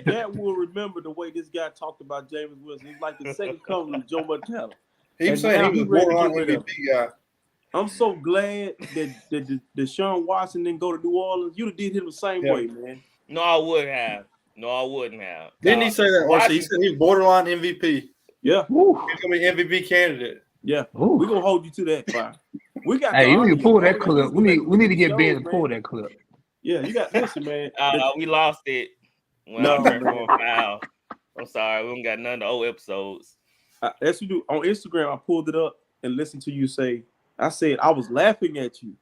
S4: Gat will remember the way this guy talked about Jameis Winston. He's like the second coming of Joe Montana.
S6: He was saying he was borderline MVP guy.
S4: I'm so glad that Deshaun Watson didn't go to New Orleans. You'd have did him the same way, man.
S2: No, I wouldn't have.
S6: Didn't he say that? RC? He said he was borderline MVP.
S4: Yeah.
S6: He's gonna be MVP candidate.
S4: Yeah. We're gonna hold you to that, fire. We got.
S3: Hey, you need to pull that clip. We need to get Ben to pull that clip.
S4: Yeah, you got listen, man.
S2: We lost it when I went on foul. I'm sorry, we don't got none of the old episodes.
S4: As you do on Instagram, I pulled it up and listened to you say. I said I was laughing at you,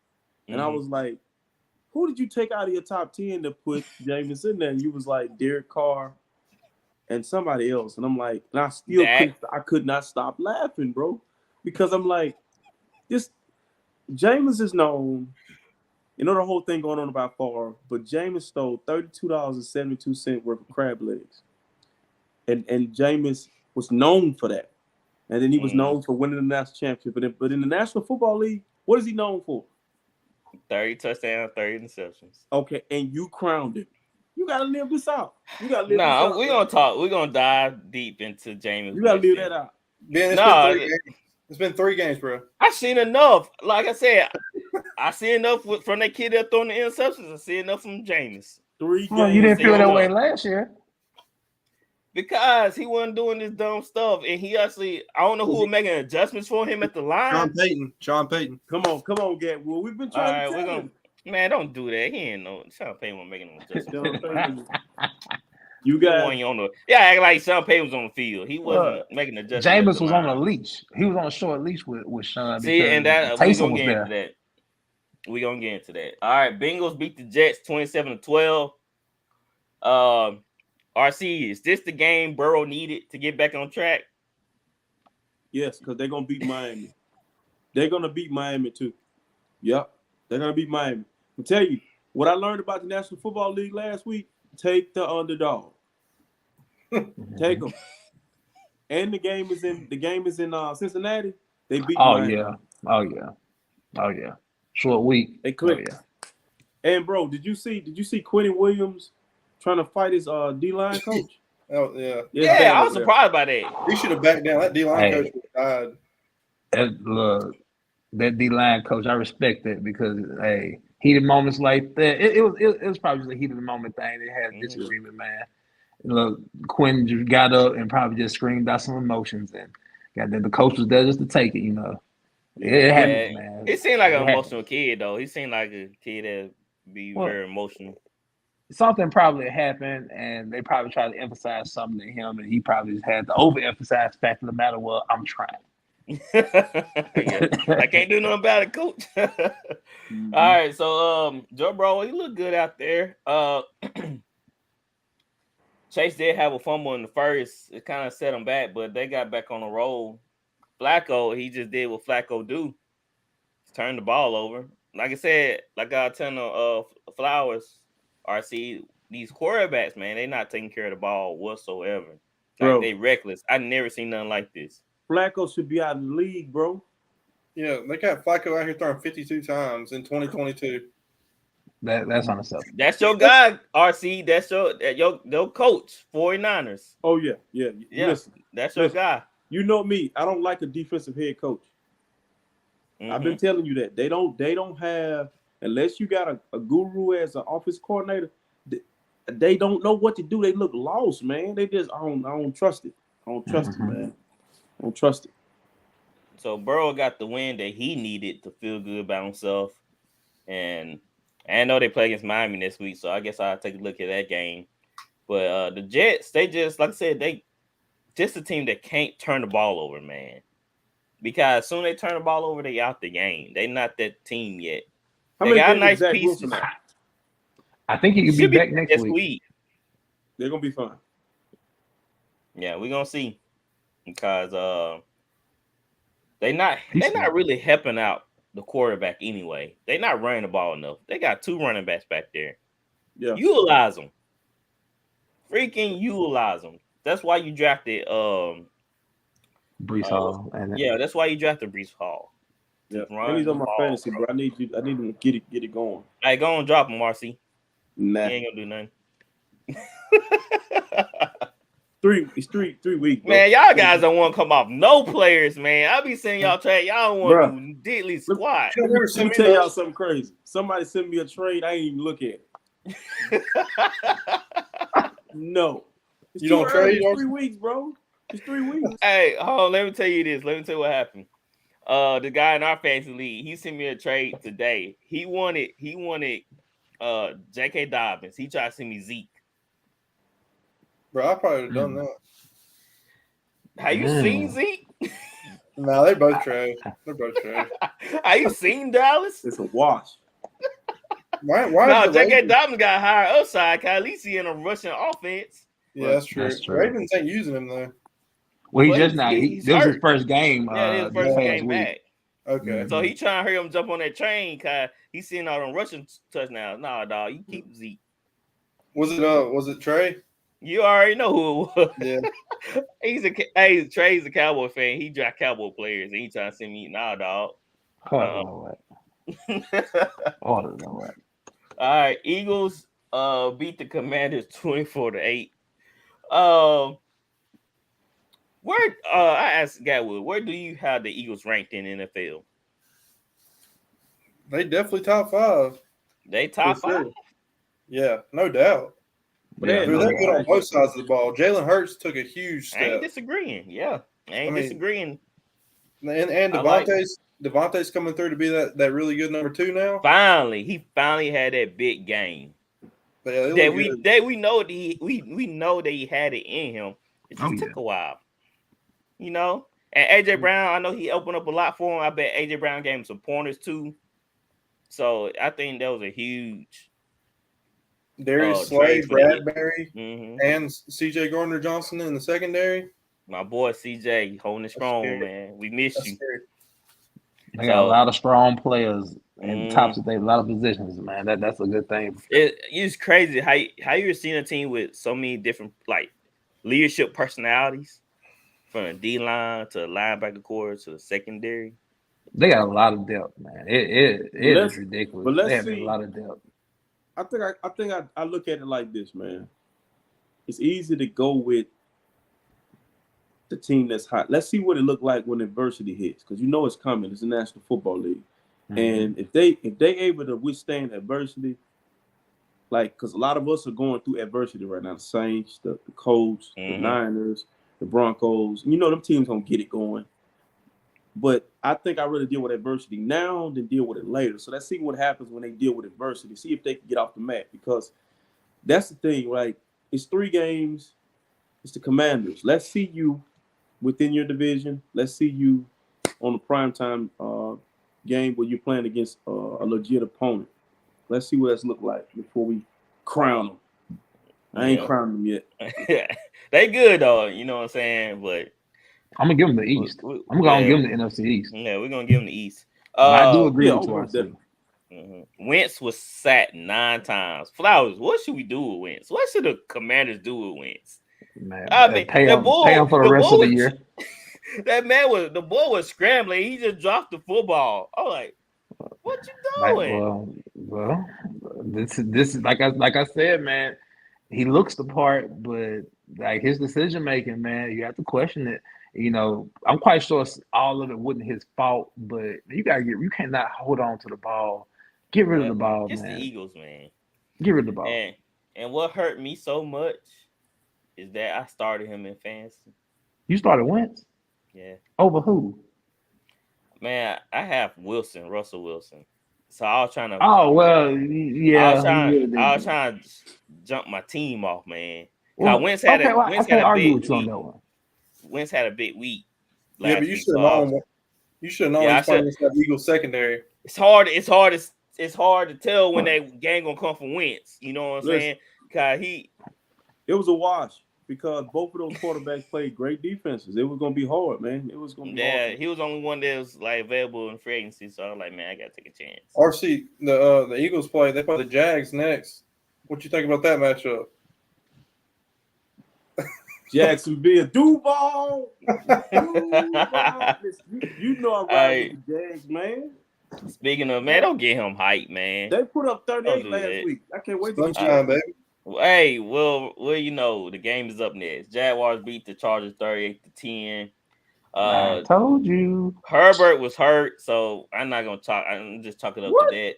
S4: and I was like, "Who did you take out of your top 10 to put Jameis in there?" And you was like Derek Carr and somebody else, and I'm like, and I could not stop laughing, bro, because I'm like, this Jameis is known. You know the whole thing going on about Favre, but Jameis stole $32.72 worth of crab legs, and Jameis was known for that, and then he was known for winning the national championship. But in the National Football League, what is he known for?
S2: 30 touchdowns, 30 interceptions.
S4: Okay, and you crowned him. You gotta live this out. We're
S2: gonna talk. We're gonna dive deep into Jameis.
S4: You gotta leave that out.
S6: Ben, it's been 3 games, bro.
S2: I've seen enough. Like I said, I see enough from that kid that throwing the interceptions. I see enough from Jameis.
S4: 3 games.
S3: Well, you didn't feel that way last year.
S2: Because he wasn't doing this dumb stuff. And he actually, I don't know who was making adjustments for him at the line.
S6: Sean Payton.
S4: Come on, Gab. Well, we've been trying to tell him.
S2: Man, don't do that. He ain't no Sean Payton was making no adjustments.
S4: You got
S2: act like Sean Payton was on the field. He wasn't making adjustments.
S3: Jameis was on a leash. He was on a short leach with Sean.
S2: See, and that we're gonna get into that. We're gonna get into that. All right, Bengals beat the Jets 27-12. RC, is this the game Burrow needed to get back on track?
S4: Yes, because they're gonna beat Miami. They're gonna beat Miami too. Yep, they're gonna beat Miami. I'll tell you what I learned about the National Football League last week. Take the underdog. Take them. And the game is in Cincinnati. They beat Miami.
S3: Oh yeah. Short week.
S4: They clicked. Oh, yeah. And bro, did you see Quentin Williams trying to fight his D-line coach?
S6: Oh yeah.
S2: Yeah, I was surprised by that.
S6: He should have backed down. That D-line coach died.
S3: That D-line coach, I respect that because heated moments like that. It was probably just a heated moment thing. They had a disagreement, man. Look, Quinn just got up and probably just screamed out some emotions, and the coach was there just to take it. You know, it happens, man.
S2: He seemed like an emotional kid, though. He seemed like a kid that be very emotional.
S3: Something probably happened, and they probably tried to emphasize something to him, and he probably just had to overemphasize the fact of the matter. Well, I'm trying.
S2: I can't do nothing about it, coach. All right, so Joe Burrow, he looked good out there. Chase did have a fumble in the first. It kind of set him back, but they got back on the roll. Flacco, he just did what Flacco do. Turned the ball over. Like I said, like I was telling Flowers, RC, these quarterbacks, man, they not taking care of the ball whatsoever. Like, they reckless. I never seen nothing like this.
S4: Flacco should be out of the league, bro.
S6: Yeah, they got Flacco out here throwing 52 times in 2022.
S3: That's unacceptable.
S2: That's your guy, RC. That's your coach, 49ers.
S4: Oh, yeah.
S2: Listen, that's your guy.
S4: You know me. I don't like a defensive head coach. I've been telling you that. They don't have, unless you got a guru as an office coordinator, they don't know what to do. They look lost, man. They just I don't trust it. I don't trust it, man. I don't trust it.
S2: So Burrow got the win that he needed to feel good about himself. And I know they play against Miami this week, so I guess I'll take a look at that game. But the Jets, they just, like I said, they just a team that can't turn the ball over, man. Because as soon as they turn the ball over, they out the game. They not that team yet. They got nice pieces.
S3: I think he could be back next week.
S4: They're gonna be fine.
S2: Yeah, we're gonna see. Because they're not really helping out the quarterback anyway. They're not running the ball enough. They got 2 running backs back there.
S4: Yeah.
S2: Utilize them. Freaking utilize them. That's why you drafted
S3: Breece Hall.
S2: Yeah, that's why you drafted Breece Hall.
S4: Yeah, and he's on my fantasy, bro. I need him to get it going.
S2: Hey, go and drop him, Marcy.
S4: Nah.
S2: He ain't gonna do nothing.
S4: It's three weeks, bro.
S2: Man, y'all guys don't want to come off no players, man. I be saying y'all trade. Y'all don't want to do diddly squat.
S4: Let me tell y'all something crazy. Somebody sent me a trade. I ain't even look at it. No.
S6: You don't trade?
S4: It's 3 weeks, bro. It's 3 weeks.
S2: Hey, hold on. Let me tell you this. Let me tell you what happened. The guy in our fantasy league, he sent me a trade today. He wanted J.K. Dobbins. He tried to send me Zeke.
S6: Bro, I probably would have done that.
S2: Have you seen Zeke?
S6: No, they're both trash. They're both trash.
S2: Have you seen Dallas?
S4: It's a wash.
S6: Why
S2: no, J.K. Dobbins got higher upside. Cause at least he in a rushing offense.
S6: Yeah, that's true. Ravens ain't using him though.
S3: Well, he just not. This was his first game.
S2: Yeah, his first game back.
S6: Okay.
S2: So he trying to hurry him jump on that train because he's seeing all them rushing touchdowns. Nah, dog, you keep Zeke.
S6: Was it Trey?
S2: You already know who it was.
S6: Yeah.
S2: Trey's a Cowboy fan. He draft Cowboy players and he trying to send me. Nah, dog.
S3: All
S2: right, Eagles beat the Commanders 24-8. Where I asked Gatwood, where do you have the Eagles ranked in NFL?
S6: They definitely top 5.
S2: They top 5?
S6: Yeah, no doubt. They're good on both sides of the ball. Jalen Hurts took a huge step.
S2: I ain't disagreeing. Yeah, disagreeing.
S6: And Devontae's coming through to be that really good number 2 now.
S2: He finally had that big game.
S6: Yeah,
S2: we know that he had it in him. It just took a while. You know? And AJ Brown, I know he opened up a lot for him. I bet AJ Brown gave him some pointers too. So I think that was a huge
S6: Darius Slay, Bradbury, and CJ Gardner Johnson in the secondary.
S2: My boy CJ holding it strong, man. We miss you.
S6: Scary.
S3: They got a lot of strong players in the tops of a lot of positions, man. That's a good thing.
S2: It's crazy how you're seeing a team with so many different leadership personalities, from the D line to the linebacker core to the secondary.
S3: They got a lot of depth, man. It is ridiculous.
S4: But
S3: they have a lot of depth.
S4: I think I look at it like this, man. It's easy to go with the team that's hot. Let's see what it looked like when adversity hits, because you know it's coming. It's the National Football League. And if they able to withstand adversity, like because a lot of us are going through adversity right now. The Saints, the Colts, the Niners, the Broncos. You know them teams gonna get it going. But I think I really deal with adversity now than deal with it later. So let's see what happens when they deal with adversity. See if they can get off the mat, because that's the thing. Like, it's 3 games. It's the Commanders. Let's see you within your division. Let's see you on the primetime game where you're playing against a legit opponent. Let's see what that's look like before we crown them. I ain't crowned them yet.
S2: They good though, you know what I'm saying? But
S3: I'm gonna give them the East. I'm gonna give them the NFC East.
S2: Yeah, we're gonna give them the East.
S3: I do agree with you.
S2: Wentz was sacked 9 times. Flowers, what should we do with Wentz? What should the Commanders do with Wentz?
S3: Man, I mean, pay him for the rest of the year.
S2: That man the boy was scrambling. He just dropped the football. I'm like, what you doing?
S3: Well, this is like I said, man. He looks the part, but like his decision making, man, you have to question it. You know, I'm quite sure all of it wasn't his fault, but you cannot hold on to the ball. Get rid of the ball,
S2: it's
S3: man.
S2: It's the Eagles, man.
S3: Get rid of the ball.
S2: And what hurt me so much is that I started him in fantasy.
S3: You started Wentz?
S2: Yeah.
S3: Over who?
S2: Man, I have Russell Wilson. So I was trying to.
S3: Oh well, yeah.
S2: I was trying to jump my team off, man. Well, Wentz had a big week.
S6: Yeah, but you should have known. You should have known he's playing against that Eagles secondary.
S2: It's hard to tell when that game gonna come from Wentz. You know what I'm saying? Because
S4: it was a wash. Because both of those quarterbacks played great defenses. It was gonna be hard, man. It was gonna be hard.
S2: He was the only one that was like available in free agency. So I was like, man, I gotta take a chance.
S6: RC, the Eagles play the Jags next. What you think about that matchup?
S4: Jacksonville, Duval. You know I'm riding with the Jags, man.
S2: Speaking of, man, don't get him hype, man.
S4: They put up 38 last week. I can't wait to get
S6: time, baby.
S2: Hey, well, you know, the game is up next. Jaguars beat the Chargers 38-10.
S3: I told you.
S2: Herbert was hurt, so I'm not gonna talk. I'm just talking up to that.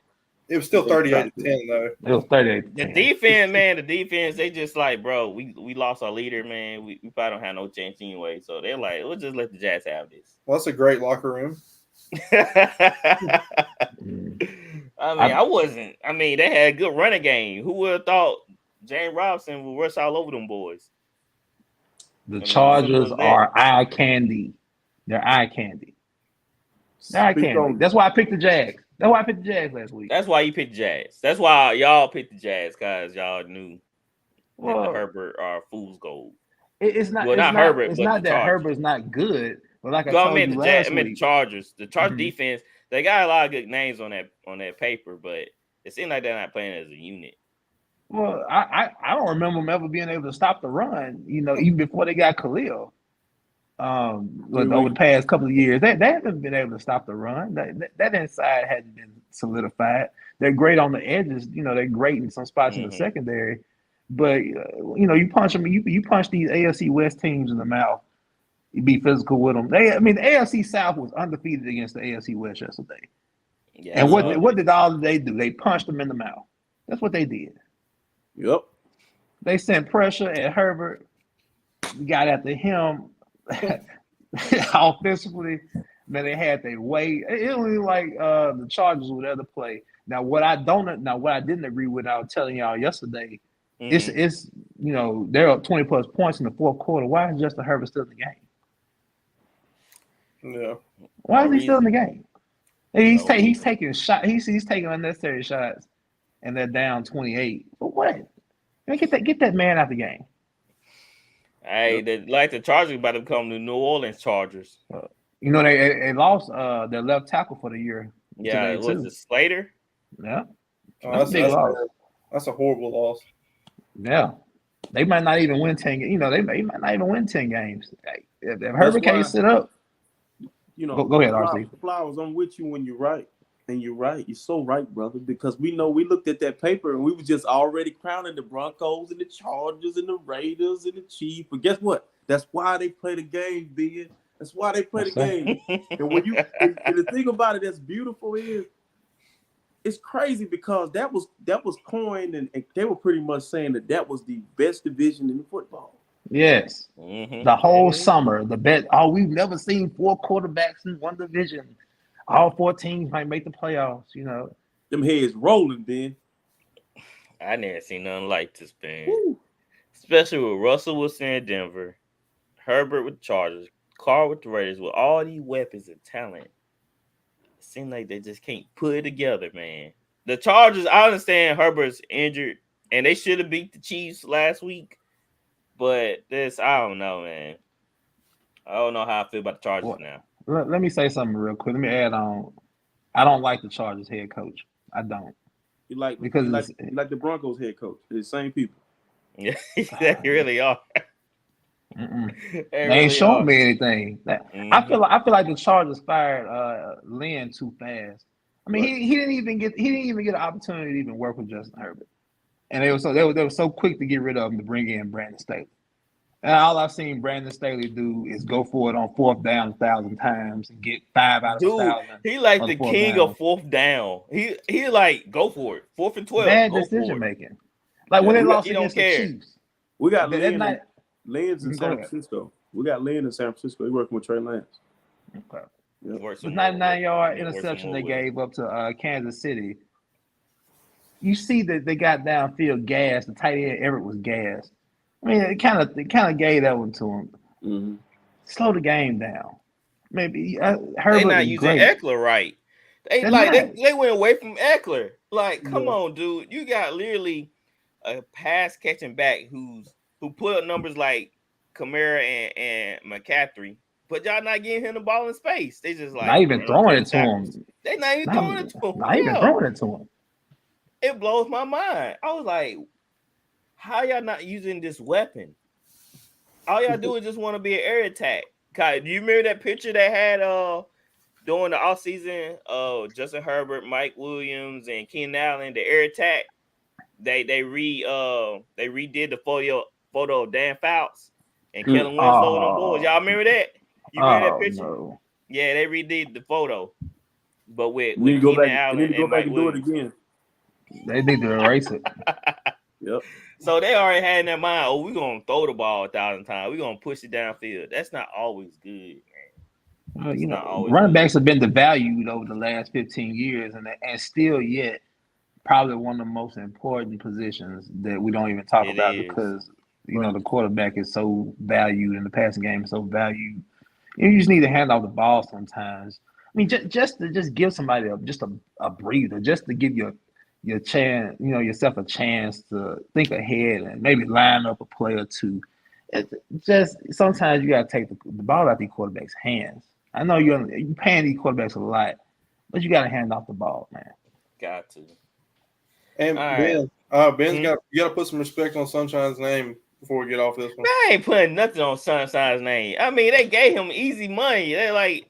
S6: It was still 38-10 though.
S3: It was 38.
S2: The defense, man, they just like, bro, we lost our leader, man. We probably don't have no chance anyway. So they're like, we'll just let the Jazz have this.
S6: Well, that's a great locker room.
S2: I mean, they had a good running game. Who would have thought James Robinson will rush all over them boys?
S3: The Chargers are eye candy. They're eye candy. They're eye candy. That's why I picked the Jags. That's why I picked the Jags last week.
S2: That's why you picked the Jags. That's why y'all picked the Jags, because y'all knew that the Herbert are fool's gold.
S3: It's not that Herbert's not good, but like I told you last week.
S2: The Chargers. The Chargers defense, they got a lot of good names on that paper, but it seems like they're not playing as a unit.
S3: Well, I don't remember them ever being able to stop the run, you know, even before they got Khalil. Over the past couple of years, they haven't been able to stop the run. That inside hadn't been solidified. They're great on the edges, you know. They're great in some spots in the secondary, but you know, you punch them. You punch these AFC West teams in the mouth. You be physical with them. The AFC South was undefeated against the AFC West yesterday. Yeah, and what did all they do? They punched them in the mouth. That's what they did.
S4: Yep.
S3: They sent pressure at Herbert. We got after him. Offensively, man, they had their way. It was like the Chargers would ever play. Now, what I didn't agree with, I was telling y'all yesterday, it's you know, they're up 20 plus points in the fourth quarter. Why is Justin Herbert still in the game?
S6: Yeah.
S3: Why is he still in the game? He's taking shots. He's taking unnecessary shots, and they're down 28. For what? Man, get that man out the game.
S2: Hey, the Chargers about to become the New Orleans Chargers.
S3: You know, they lost their left tackle for the year.
S2: Yeah, it was it Slater?
S3: Yeah.
S6: That's a horrible loss.
S3: Yeah. They might not even win 10. You know, they might not even win 10 games. If Herbert can't sit up,
S4: you know,
S3: go ahead, RC.
S4: Flowers, I'm with you when you're right. And you're right. You're so right, brother. Because we looked at that paper and we were just already crowning the Broncos and the Chargers and the Raiders and the Chiefs. But guess what? That's why they play the game, Ben. That's why they play the game. And when and the thing about it that's beautiful is it's crazy because that was coined and they were pretty much saying that was the best division in football.
S3: Yes. The whole summer, the bet. Oh, we've never seen 4 quarterbacks in one division. All 4 teams might make the playoffs. You know,
S4: them heads rolling, Ben.
S2: I never seen nothing like this, Ben. Woo. Especially with Russell Wilson in Denver, Herbert with the Chargers, Carr with the Raiders, with all these weapons and talent. It seems like they just can't put it together, man. The Chargers, I understand Herbert's injured, and they should have beat the Chiefs last week. But this, I don't know, man. I don't know how I feel about the Chargers now.
S3: Let me say something real quick. Let me add on. I don't like the Chargers head coach. I don't.
S4: You like the Broncos head coach. They're the same people.
S2: Yeah, they really are.
S3: They ain't showing me anything. I feel like the Chargers fired Lynn too fast. I mean, he didn't even get an opportunity to even work with Justin Herbert. And they were so quick to get rid of him to bring in Brandon Staley. And all I've seen Brandon Staley do is go for it on 4th down 1,000 times and get 5 out of 1,000.
S2: He like the king of 4th down. He like go for it. 4th and 12.
S3: Bad decision making. Like when they lost against the Chiefs.
S4: We got Lynn's in San Francisco. We got Lynn in San Francisco. He's working with Trey Lance.
S3: Okay. Yep. The 99-yard interception they gave up to Kansas City. You see that they got downfield gas. The tight end Everett was gassed. I mean, it kind of gave that one to him.
S4: Mm-hmm.
S3: Slow the game down. Maybe Herbert.
S2: They're not using Eckler right. They went away from Eckler. Like, come on, dude. You got literally a pass catching back who put up numbers like Kamara and McCaffrey, but y'all not getting him the ball in space. They just like
S3: not even throwing it to him.
S2: They not even throwing it to him.
S3: Not even throwing it to him.
S2: It blows my mind. I was like, how y'all not using this weapon? All y'all do is just want to be an air attack. Kai, do you remember that picture they had during the offseason of Justin Herbert, Mike Williams, and Keenan Allen, the air attack? They redid the photo of Dan Fouts and Kellen Winslow and them boys. Y'all remember that? You remember that picture? No. Yeah, they redid the photo. But with Keenan Allen and Mike Williams.
S4: Do it again.
S3: They need to erase it.
S4: Yep.
S2: So they already had in their mind, we're going to throw the ball 1,000 times. We're going to push it downfield. That's not always good, man.
S3: Running backs have been devalued over the last 15 years, and still yet probably one of the most important positions that we don't even talk about because, the quarterback is so valued and the passing game is so valued. You just need to hand off the ball sometimes. I mean, just to give somebody a breather, just to give your chance, yourself a chance to think ahead and maybe line up a play or two. Just sometimes you gotta take the ball out of these quarterbacks' hands. I know you're paying these quarterbacks a lot, but you gotta hand off the ball, man.
S2: Got to.
S6: And Ben's you gotta put some respect on Sunshine's name before we get off this one.
S2: Man, I ain't putting nothing on Sunshine's name. I mean, they gave him easy money. They're like.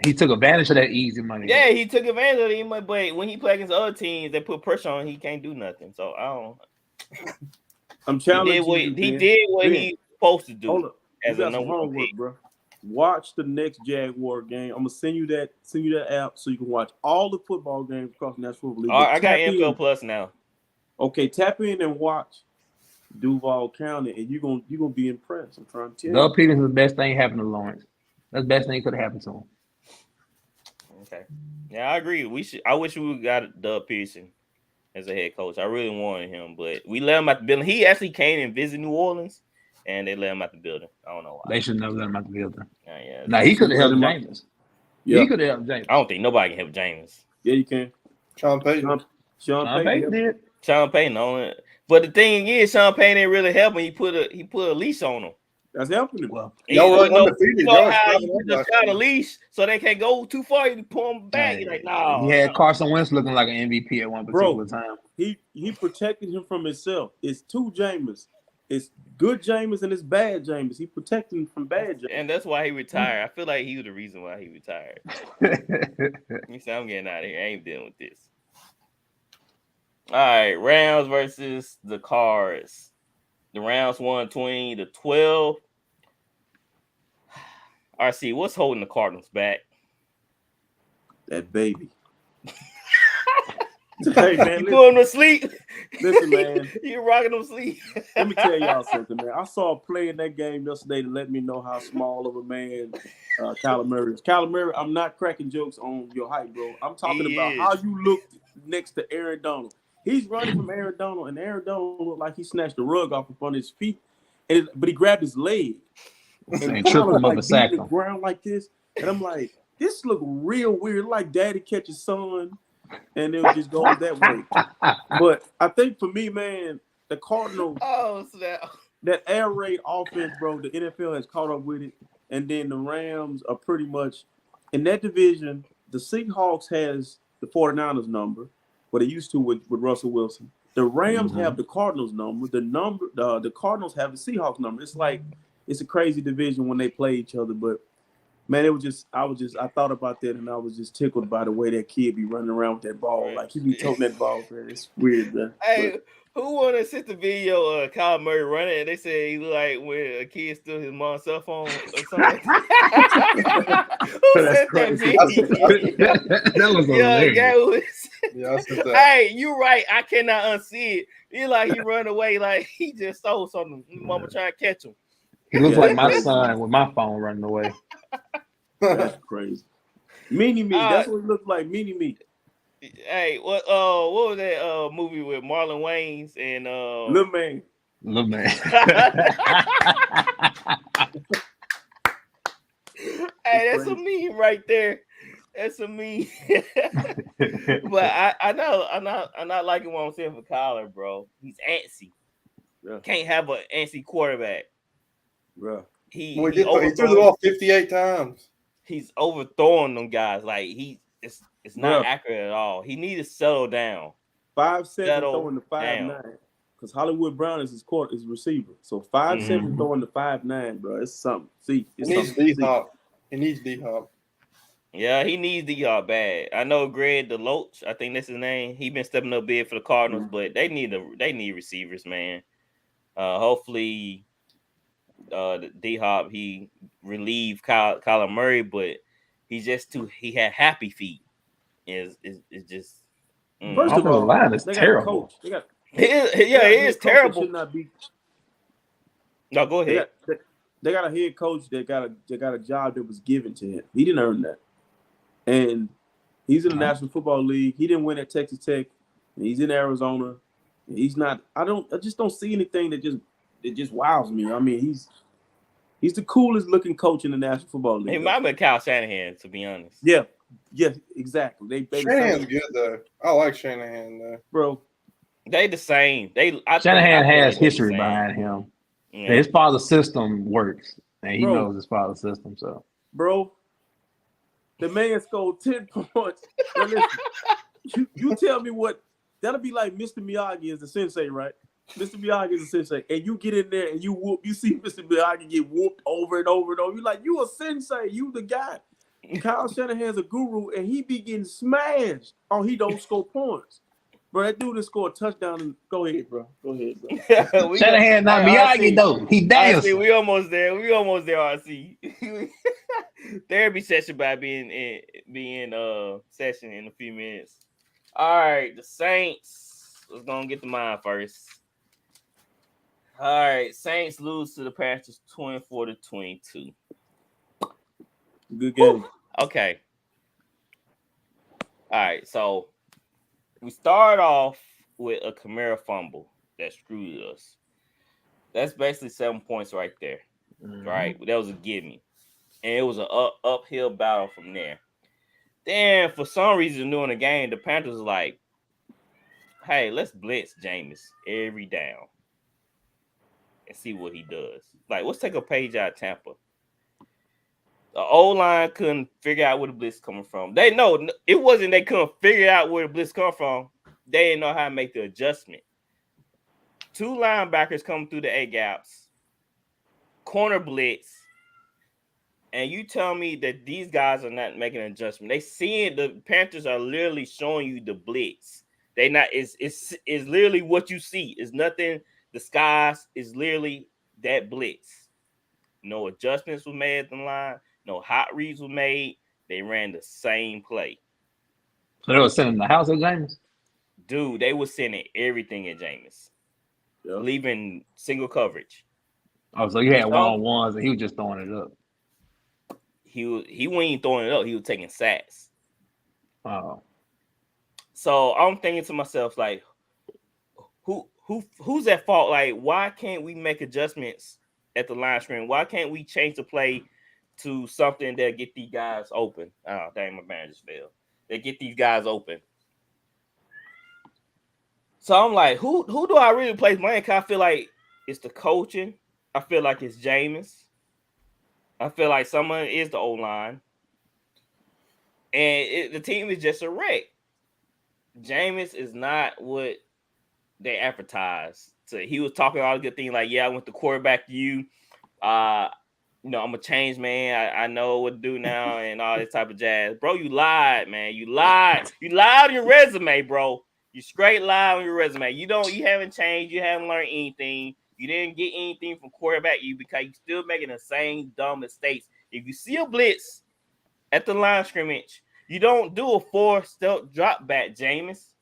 S3: He took advantage of that easy money.
S2: Yeah, he took advantage of the money, but when he played against other teams, they put pressure on him. He can't do nothing. So I don't.
S4: I'm challenging
S2: he did what he's supposed to do.
S4: Hold up.
S2: As a
S4: number homework, bro. Watch the next Jaguar game. I'm gonna send you that app so you can watch all the football games across the National Football League.
S2: I got NFL Plus now.
S4: Okay, tap in and watch Duval County, and you're gonna be impressed. I'm trying to tell you.
S3: Doug Peterson is the best thing happened to Lawrence. That's the best thing could have happened to him.
S2: Okay. Yeah, I agree. I wish we got Doug Peterson as a head coach. I really wanted him, but we let him out the building. He actually came and visited New Orleans, and they let him out the building. I don't know why.
S3: They should never let him out the building.
S2: Yeah.
S3: Now he could have helped James. Yeah. He could have helped James.
S2: I don't think nobody can help James.
S4: Yeah, you can.
S6: Sean Payton.
S3: Sean Payton did.
S2: Sean Payton only. But the thing is, Sean Payton didn't really help him. He put a leash on him.
S4: That's helping him.
S3: Well,
S6: y'all were undefeated.
S2: You know how you just got a leash so they can't go too far. You pull them back. You're like, no.
S3: He had Carson Wentz looking like an MVP at one particular time.
S4: He protected him from himself. It's two Jameis. It's good Jameis and it's bad Jameis. He protected him from bad Jameis.
S2: And that's why he retired. I feel like he was the reason why he retired. He said, I'm getting out of here. I ain't dealing with this. All right, Rams versus the Cards. The Rams won 20-12. RC, what's holding the Cardinals back?
S4: That baby. Hey, man,
S2: you put him to sleep.
S4: Listen, man.
S2: You rocking him to sleep.
S4: Let me tell y'all something, man. I saw a play in that game yesterday to let me know how small of a man Kyler Murray is. Kyler Murray, I'm not cracking jokes on your height, bro. I'm talking about how you look next to Aaron Donald. He's running from Aaron Donald, and Aaron Donald looked like he snatched the rug off of his feet, but he grabbed his leg. And Kyler was like beating the ground like this. And I'm like, this look real weird, like daddy catches son, and it just goes that way. But I think for me, man, the Cardinals, that air raid offense, bro, the NFL has caught up with it. And then the Rams are pretty much in that division. The Seahawks has the 49ers number, what they used to with Russell Wilson. The Rams have the Cardinals number. The Cardinals have the Seahawks number. It's like it's a crazy division when they play each other. But man, I thought about that and I was just tickled by the way that kid be running around with that ball. Like he be toting that ball, man. It's weird, man.
S2: Hey, who wanna send the video of Kyler Murray running? And they say he look like when a kid steal his mom's cell phone or something. Who sent that video?
S3: That was hilarious.
S6: Yeah, I said that.
S2: Hey, you right. I cannot unsee it. He like he run away like he just stole something. Mama trying to catch him.
S3: He looks like my son with my phone running away.
S4: That's crazy. Mini Me. That's what it looked like. Mini Me.
S2: Hey, what was that movie with Marlon Wayans and
S4: Lil Man?
S3: Lil Man.
S2: Hey, that's a meme right there. That's a meme. But I know I'm not liking what I'm saying for Kyler, bro. He's antsy.
S4: Yeah.
S2: Can't have an antsy quarterback.
S4: Bro.
S6: He threw the ball 58 times.
S2: He's overthrowing them guys. Like it's not accurate at all. He needs to settle down.
S4: 5'7" throwing the 5'9". Because Hollywood Brown is his receiver. So 5'7" throwing the 5'9", bro. It's something. See,
S6: he needs D-Hop. He needs D-Hop.
S2: Yeah, he needs D-Hop bad. I know Greg DeLoach, I think that's his name. He been stepping up big for the Cardinals, but they need receivers, man. Hopefully D-Hop he relieved Kyler Murray, but he had happy feet. It's just
S3: First of all, the line is terrible.
S2: It is terrible. No, go ahead.
S4: They got a head coach that got a job that was given to him. He didn't earn that. And he's in the National Football League. He didn't win at Texas Tech. And he's in Arizona. And he's not. I just don't see anything that just wows me. I mean, he's the coolest looking coach in the National Football League.
S2: He might be Kyle Shanahan, to be honest.
S4: Yeah, exactly.
S6: Shanahan's good though. I like Shanahan though,
S4: bro.
S2: They the same.
S3: Shanahan has history behind him. Yeah. His father's system works, and he knows his father's system. So,
S4: bro, the man scored 10 points. Now listen, you tell me what that'll be like. Mr. Miyagi is the sensei, right? Mr. Miyagi is a sensei, and you get in there and you see Mr. Miyagi get whooped over and over and over. You're like, you a sensei, you the guy. Kyle Shanahan's a guru, and he be getting smashed. Oh, he don't score points. Bro, that dude that scored a touchdown. And go ahead, bro.
S3: Shanahan not Miyagi, though. He dancing.
S2: We almost there, RC. Therapy session by being session in a few minutes. All right, the Saints. Let's go and get the mine first. All right, Saints lose to the Panthers 24-22.
S4: Good game.
S2: Okay. All right, so we start off with a Kamara fumble that screwed us. That's basically 7 points right there. Right? That was a gimme. And it was an uphill battle from there. Then, for some reason, during the game, the Panthers were like, hey, let's blitz Jameis every down and see what he does. Like, let's take a page out of Tampa. The O-line couldn't figure out where the blitz coming from. They know it wasn't they couldn't figure out where the blitz come from. They didn't know how to make the adjustment. 2 linebackers come through the A-gaps, corner blitz, and you tell me that these guys are not making an adjustment. They seeing the Panthers are literally showing you the blitz. They not it's literally what you see. It's nothing disguised. It's literally that blitz. No adjustments were made at the line. No hot reads were made. They ran the same play.
S3: So they were sending the house at James?
S2: dude, they were sending everything at Jameis, leaving single coverage.
S3: Oh, so you had one-on-ones and he was just throwing it up.
S2: He wasn't even throwing it up. He was taking sacks.
S3: Oh.
S2: So I'm thinking to myself, like, who's at fault? Like, why can't we make adjustments at the line screen? Why can't we change the play to something that get these guys open? Oh, dang, my band just failed. They get these guys open. So I'm like, who do I really place blame? Cause I feel like it's the coaching. I feel like it's Jameis. I feel like someone is the O-line. And the team is just a wreck. Jameis is not what they advertised. So he was talking all the good things like, yeah, I went to quarterback to you. I'm a change man. I know what to do now and all this type of jazz. Bro, you lied, man. You lied. You lied on your resume, bro. You straight lied on your resume. You haven't changed. You haven't learned anything. You didn't get anything from quarterback you because you're still making the same dumb mistakes. If you see a blitz at the line scrimmage, you don't do a 4-step drop back, Jameis.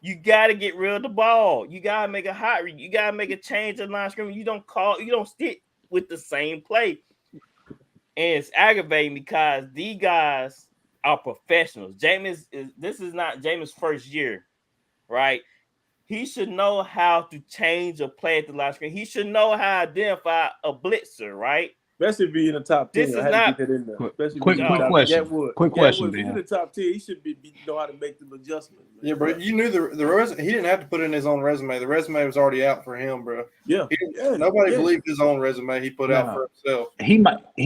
S2: You got to get rid of the ball. You got to make a hot read. You got to make a change at the line scrimmage. You don't stick with the same play. And it's aggravating because these guys are professionals. This is not Jameis' first year, right? He should know how to change a play at the line screen. He should know how to identify a blitzer, right?
S4: Especially if he's in the top 10.
S2: This is not
S3: quick question. Quick question,
S4: man. If he's in the top 10, he should know how to make the adjustments. Man.
S6: Yeah, bro. You knew the resume. He didn't have to put in his own resume. The resume was already out for him, bro.
S4: Yeah.
S6: Nobody believed his own resume he put out for himself.
S3: He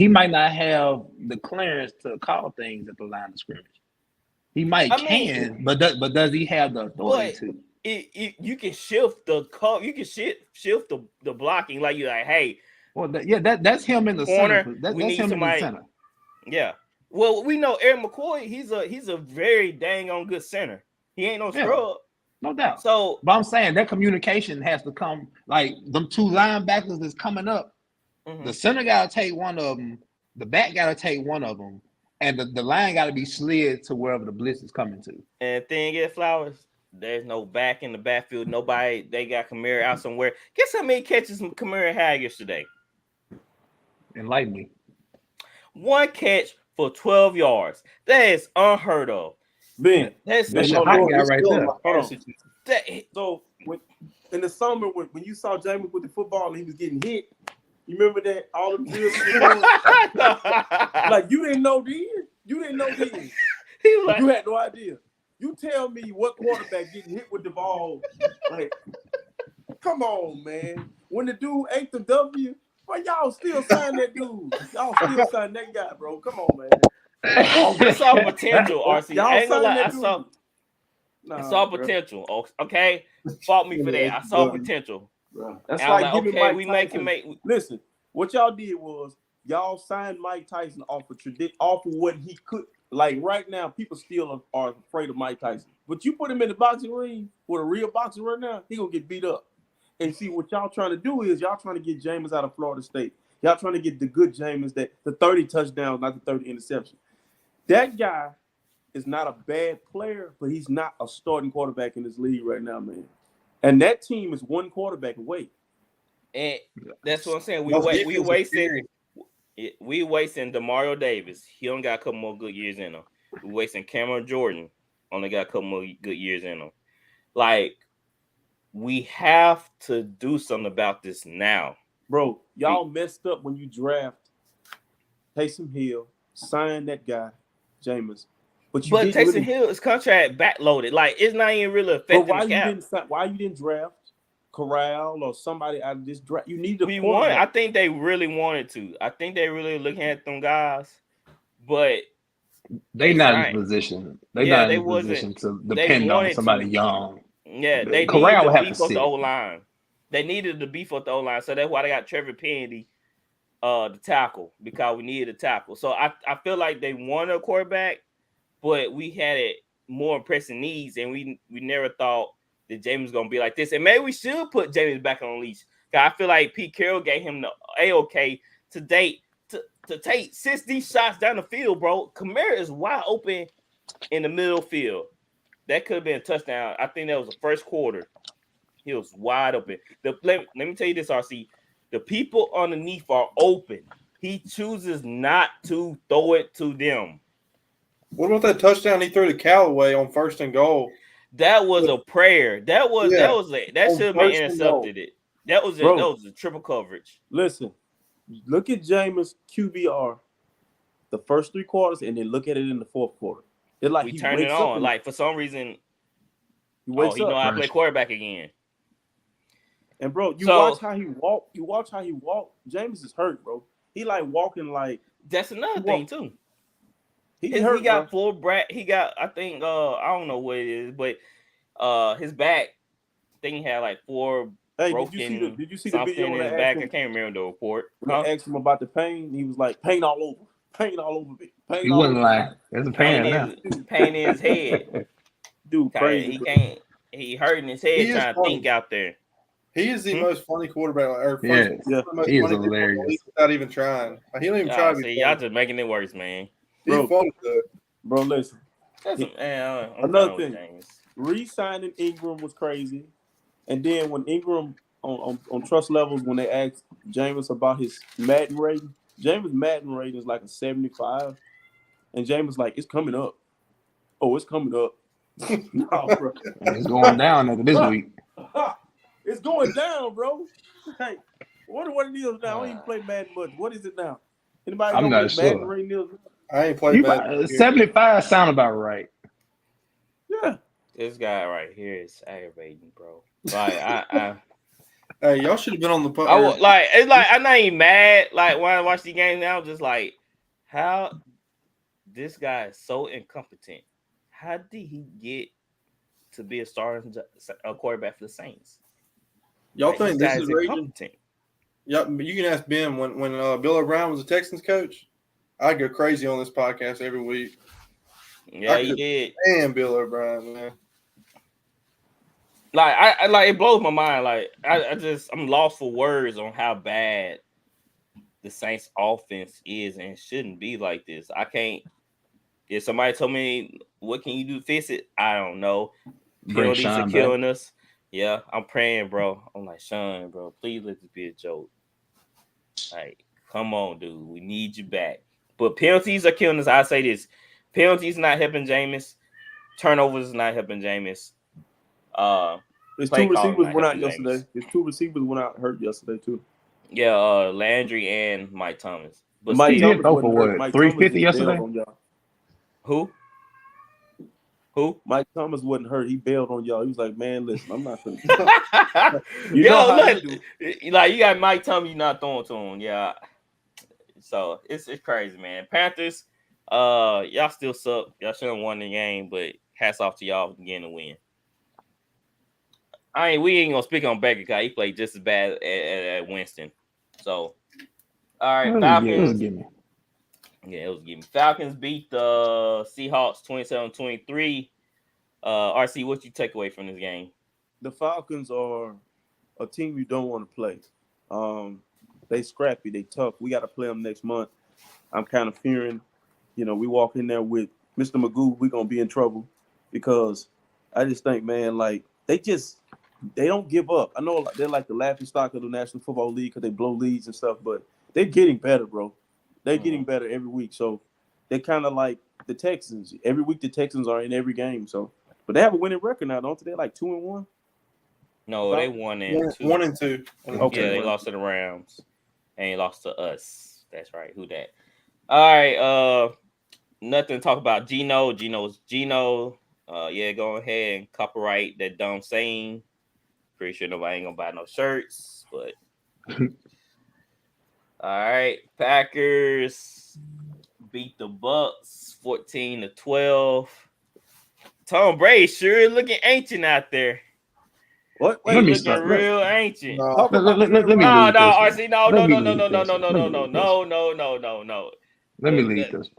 S3: might not have the clearance to call things at the line of scrimmage. He might but does he have the authority to?
S2: You can shift the call. You can shift the blocking. Like you're like, hey.
S3: Well, that's him in the
S2: corner.
S3: Center. That's him in the center.
S2: Yeah. Well, we know Eric McCoy. He's a very dang on good center. He ain't no scrub.
S3: No doubt.
S2: So,
S3: but I'm saying that communication has to come. Like them two linebackers that's coming up. Mm-hmm. The center got to take one of them. The back got to take one of them, and the line got to be slid to wherever the blitz is coming to.
S2: And thing is, Flowers. There's no back in the backfield. Nobody. They got Kamara out somewhere. Guess how many catches Kamara had yesterday?
S3: Enlighten me.
S2: 1 catch for 12 yards. That is unheard of.
S4: Man,
S3: that's a hot guy right there.
S4: So in the summer when you saw Jameis with the football and he was getting hit, you remember that all the drills like you didn't know then. You had no idea. You tell me what quarterback getting hit with the ball. Like, come on, man. When the dude ate the W, but y'all still sign that dude. Y'all still sign that guy, bro. Come on, man.
S2: I saw potential, RC.
S4: I
S2: saw potential. Okay, fault me for that. I saw potential.
S4: Bro. That's like giving Mike Tyson. Listen, what y'all did was y'all signed Mike Tyson off of what he could. Like right now, people still are afraid of Mike Tyson. But you put him in the boxing ring with a real boxer right now, he gonna get beat up. And see what y'all trying to do is y'all trying to get Jameis out of Florida State. Y'all trying to get the good Jameis, that the 30 touchdowns, not the 30 interceptions. That guy is not a bad player, but he's not a starting quarterback in this league right now, man. And that team is one quarterback away.
S2: And that's what I'm saying. We wasting Demario Davis. He only got a couple more good years in him. We wasting Cameron Jordan. Only got a couple more good years in him. Like, we have to do something about this now.
S4: Bro, y'all messed up when you draft Taysom Hill, sign that guy, Jameis. But
S2: Taysom Hill's contract backloaded. Like, it's not even really affecting the cap.
S4: Why you didn't draft Corral or somebody out of this draft? You need to.
S2: I think they really wanted to. I think they really looking at them guys, but
S3: they not in position. They're not in position to depend on somebody young.
S2: Yeah, they Corral needed to beef up the O-line. They needed to beef up the O-line, so that's why they got Trevor Penny, the tackle, because we needed a tackle. So I feel like they wanted a quarterback, but we had it more pressing needs, and we never thought that James was gonna be like this. And maybe we should put James back on the leash. Cause I feel like Pete Carroll gave him the A-OK to take 60 shots down the field, bro. Kamara is wide open in the middle field. that could have been a touchdown. I think that was the first quarter. He was wide open. Let me tell you this, RC. The people underneath are open. He chooses not to throw it to them.
S6: What about that touchdown he threw to Callaway on 1st and goal?
S2: That was a prayer. That should have been intercepted. That was a triple coverage.
S4: Listen, look at Jameis QBR the first 3 quarters, and then look at it in the 4th quarter. It's like
S2: we turned it on. Like for some reason, he know how to play quarterback again.
S4: And bro, watch how he walk. You watch how he walk. Jameis is hurt, bro. He like walking like.
S2: That's another thing too.
S4: He
S2: got full brat. He got, I think, I don't know what it is, but his back, I think he had like 4 broken.
S4: Did you see the video
S2: in his back? I can't remember the report.
S4: I asked him about the pain. He was like, pain all over me.
S3: He wasn't lying. There's a pain
S2: in his head.
S4: Dude, crazy.
S2: He can't. He hurting his head trying to think out there.
S6: He is the most funny quarterback.
S3: He is hilarious
S6: without even trying. He don't even try to be.
S2: Y'all just making it worse, man.
S6: He's funny though.
S4: Bro, listen.
S2: Another
S4: thing. Re-signing Ingram was crazy, and then when Ingram on trust levels, when they asked Jameis about his Madden rating, Jameis' Madden rating is like a 75, and Jameis like, it's coming up. Oh, it's coming up. No, bro.
S3: It's going down after this week.
S4: It's going down, bro. Hey, what it is now? I don't even play Madden much. What is it now? Anybody
S3: I'm not sure.
S4: Madden rating?
S6: I ain't played Madden.
S3: 75 sound about right.
S4: Yeah.
S2: This guy right here is aggravating, bro. Like
S6: hey, y'all should have been on the
S2: I'm not even mad. Like when I watch the game now, I'm just like, how this guy is so incompetent. How did he get to be a quarterback for the Saints?
S6: Y'all think this is incompetent? Yeah, you can ask Ben when Bill O'Brien was a Texans coach. I'd go crazy on this podcast every week.
S2: Yeah, he did.
S6: And Bill O'Brien, man.
S2: Like I it blows my mind. Like I'm lost for words on how bad the Saints offense is and shouldn't be like this. I can't. If somebody told me what can you do to fix it, I don't know. Penalties are killing us. Yeah, I'm praying, bro. I'm like, Sean, bro, please let this be a joke. Like, come on, dude. We need you back. But penalties are killing us. I say this. Penalties not helping Jameis. Turnovers is not helping Jameis.
S4: His 2 receivers went out yesterday. His 2 receivers went out hurt yesterday, too.
S2: Yeah, Landry and Mike Thomas.
S3: But Mike Thomas for what? 350 yesterday?
S2: Who?
S4: Mike Thomas wasn't hurt. He bailed on y'all. He was like, man, listen, I'm not going
S2: to. Like, you got Mike Thomas, you're not throwing to him. Yeah. So, it's crazy, man. Panthers, y'all still suck. Y'all should have won the game, but hats off to y'all for getting a win. We ain't going to speak on Baker because he played just as bad at Winston. So, all right, Falcons. It was a gimme. Falcons beat the Seahawks 27-23. RC, what you take away from this game?
S4: The Falcons are a team you don't want to play. They scrappy, they tough. We got to play them next month. I'm kind of fearing, we walk in there with Mr. Magoo, we're going to be in trouble because I just think, man, like, they don't give up. I know they're like the laughing stock of the National Football League because they blow leads and stuff, but they're getting better, bro. They're getting better every week. So they're kind of like the Texans. Every week the Texans are in every game. So, but they have a winning record now, don't they? They're like 2-1.
S2: No, they 1-2.
S6: 1-2.
S2: Okay, yeah, they lost to the Rams and they lost to us. That's right. Who that? All right. Nothing to talk about. Gino. Go ahead and copyright that dumb saying. Pretty sure nobody ain't gonna buy no shirts, but. All right, Packers beat the Bucks 14-12. Tom Brady sure looking ancient out there.
S4: What?
S2: Wait, looking real ancient.
S3: Let me
S2: RC, no.
S3: Let me leave this.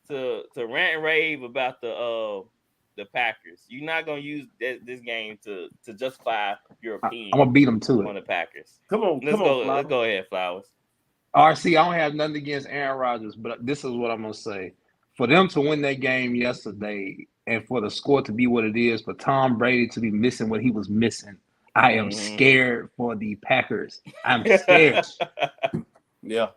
S3: I'm gonna beat them to
S2: on the Packers.
S4: Come on,
S2: let's go ahead, Flowers.
S3: RC, I don't have nothing against Aaron Rodgers, but this is what I'm gonna say. For them to win that game yesterday, and for the score to be what it is, for Tom Brady to be missing what he was missing, I am scared for the Packers. I'm scared.
S4: Yeah.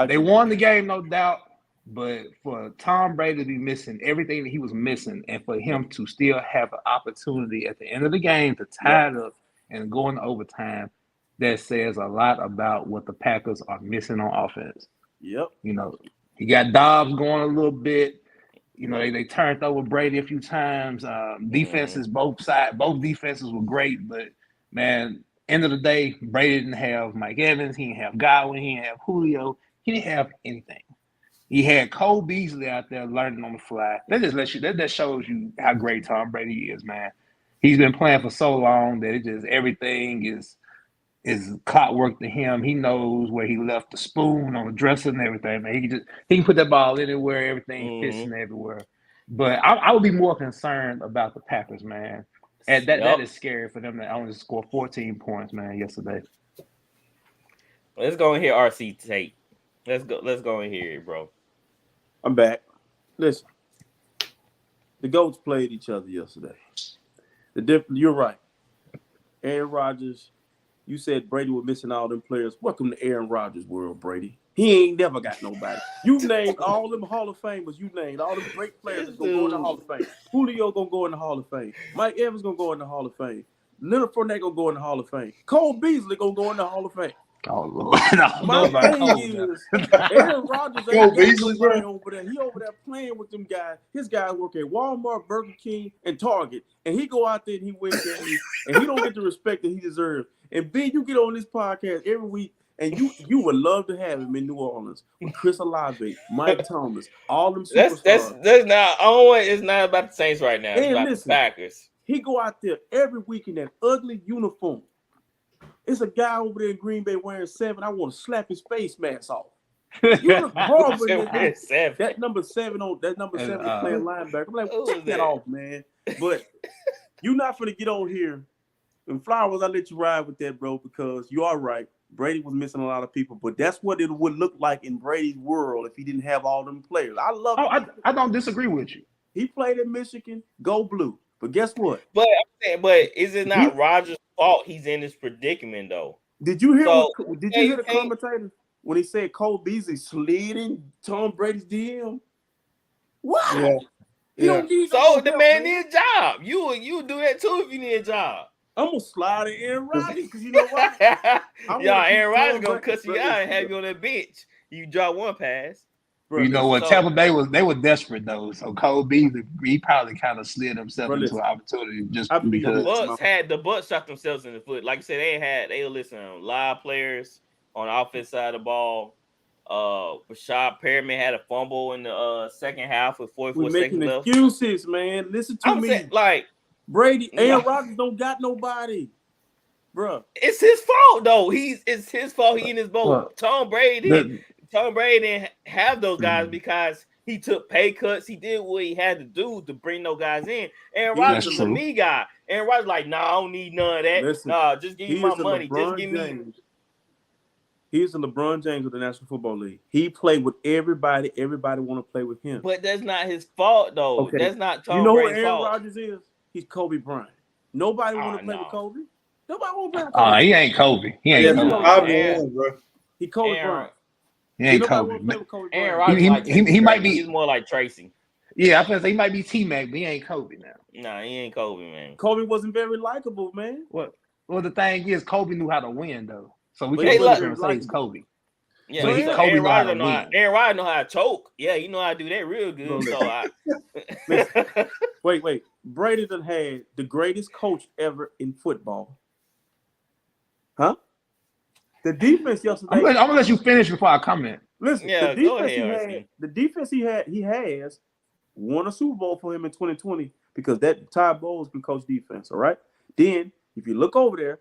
S3: They won the game, no doubt, but for Tom Brady to be missing everything that he was missing, and for him to still have an opportunity at the end of the game to tie it up and go into overtime, that says a lot about what the Packers are missing on offense.
S4: Yep.
S3: You know, he got Dobbs going a little bit. You know, they turned over Brady a few times. Defenses, both defenses were great, but man, end of the day, Brady didn't have Mike Evans, he didn't have Godwin, he didn't have Julio, he didn't have anything. He had Cole Beasley out there learning on the fly. That shows you how great Tom Brady is, man. He's been playing for so long that it just everything is clockwork to him. He knows where he left the spoon on the dresser and everything, man. He can put that ball anywhere, everything fits in everywhere. But I would be more concerned about the Packers, man. And that is scary for them to only score 14 points, man, yesterday.
S2: Let's go and hear RC tape. Let's go and hear it, bro.
S4: I'm back. Listen, the GOATs played each other yesterday. You're right. Aaron Rodgers, you said Brady was missing all them players. Welcome to Aaron Rodgers' world, Brady. He ain't never got nobody. You named all them Hall of Famers. You named all them great players that's going to go in the Hall of Fame. Julio going to go in the Hall of Fame. Mike Evans going to go in the Hall of Fame. Leonard Fournette going to go in the Hall of Fame. Cole Beasley going to go in the Hall of Fame.
S3: Oh, Lord.
S4: My thing is, Aaron Rodgers ain't got over there. He over there playing with them guys. His guys work at Walmart, Burger King, and Target. And he go out there and he wins games, and he don't get the respect that he deserves. And Ben, you get on this podcast every week, and you would love to have him in New Orleans with Chris Olave, Mike Thomas, all them superstars.
S2: That's not. It's not about the Saints right now. It's about the Packers.
S4: He go out there every week in that ugly uniform. It's a guy over there in Green Bay wearing 7. I want to slap his face mask off. You look horrible. That number 7 playing linebacker. I'm like, take that off, man. But you're not going to get on here. And Flowers, I let you ride with that, bro, because you are right. Brady was missing a lot of people, but that's what it would look like in Brady's world if he didn't have all them players. I love it.
S3: I don't disagree with you.
S4: He played at Michigan, go blue. But guess what?
S2: But is it not Rodgers' fault he's in this predicament, though?
S4: Did you hear the commentator when he said Cole Beasley slid in Tom Brady's DM? What? Yeah.
S2: So the man need a job. You do that too if you need a job.
S4: I'm gonna slide in Aaron Rodgers because you know what?
S2: Aaron Rodgers gonna cut you out and have you on that bench. You drop one pass.
S3: You know what? Tampa Bay they were desperate though. So Cole Beasley, he probably kind of slid himself into an opportunity just because
S2: the Bucs shot themselves in the foot. Like I said, they were listening to live players on the offense side of the ball. Rashad Perriman had a fumble in the second half with 44 seconds left.
S4: Excuses, man. Listen to me.
S2: Saying, like
S4: Brady, Aaron Rodgers don't got nobody, bro.
S2: It's his fault though. It's his fault. He in his boat. Tom Brady didn't have those guys because he took pay cuts. He did what he had to do to bring those guys in. Aaron Rodgers is a me guy. Aaron Rodgers like, I don't need none of that. Listen, just give me my money. Just give me.
S4: He's the LeBron James of the National Football League. He played with everybody. Everybody want to play with him.
S2: But that's not his fault, though. Okay. That's not Tom Brady's fault.
S4: You know what Aaron Rodgers is? He's Kobe Bryant. Nobody want to play with Kobe. Nobody want to play with Kobe.
S3: He ain't Kobe. He ain't Kobe.
S4: He Kobe Bryant.
S3: He ain't Kobe.
S2: Aaron Rodgers, he might be. He's more like Tracy.
S3: Yeah, I feel like he might be T-Mac, but he ain't Kobe now.
S2: Nah, he ain't Kobe, man.
S4: Kobe wasn't very likable, man.
S3: Well, the thing is, Kobe knew how to win, though. So we can't say it's Kobe.
S2: Yeah, so Aaron Rodgers know how to choke. Yeah, he know how to do that real good. So
S4: wait. Brady done had the greatest coach ever in football. Huh? The defense yesterday.
S3: I'm gonna let you finish before I comment.
S4: Listen, the defense he has won a Super Bowl for him in 2020 because that Ty Bowles can coach defense. All right. Then if you look over there,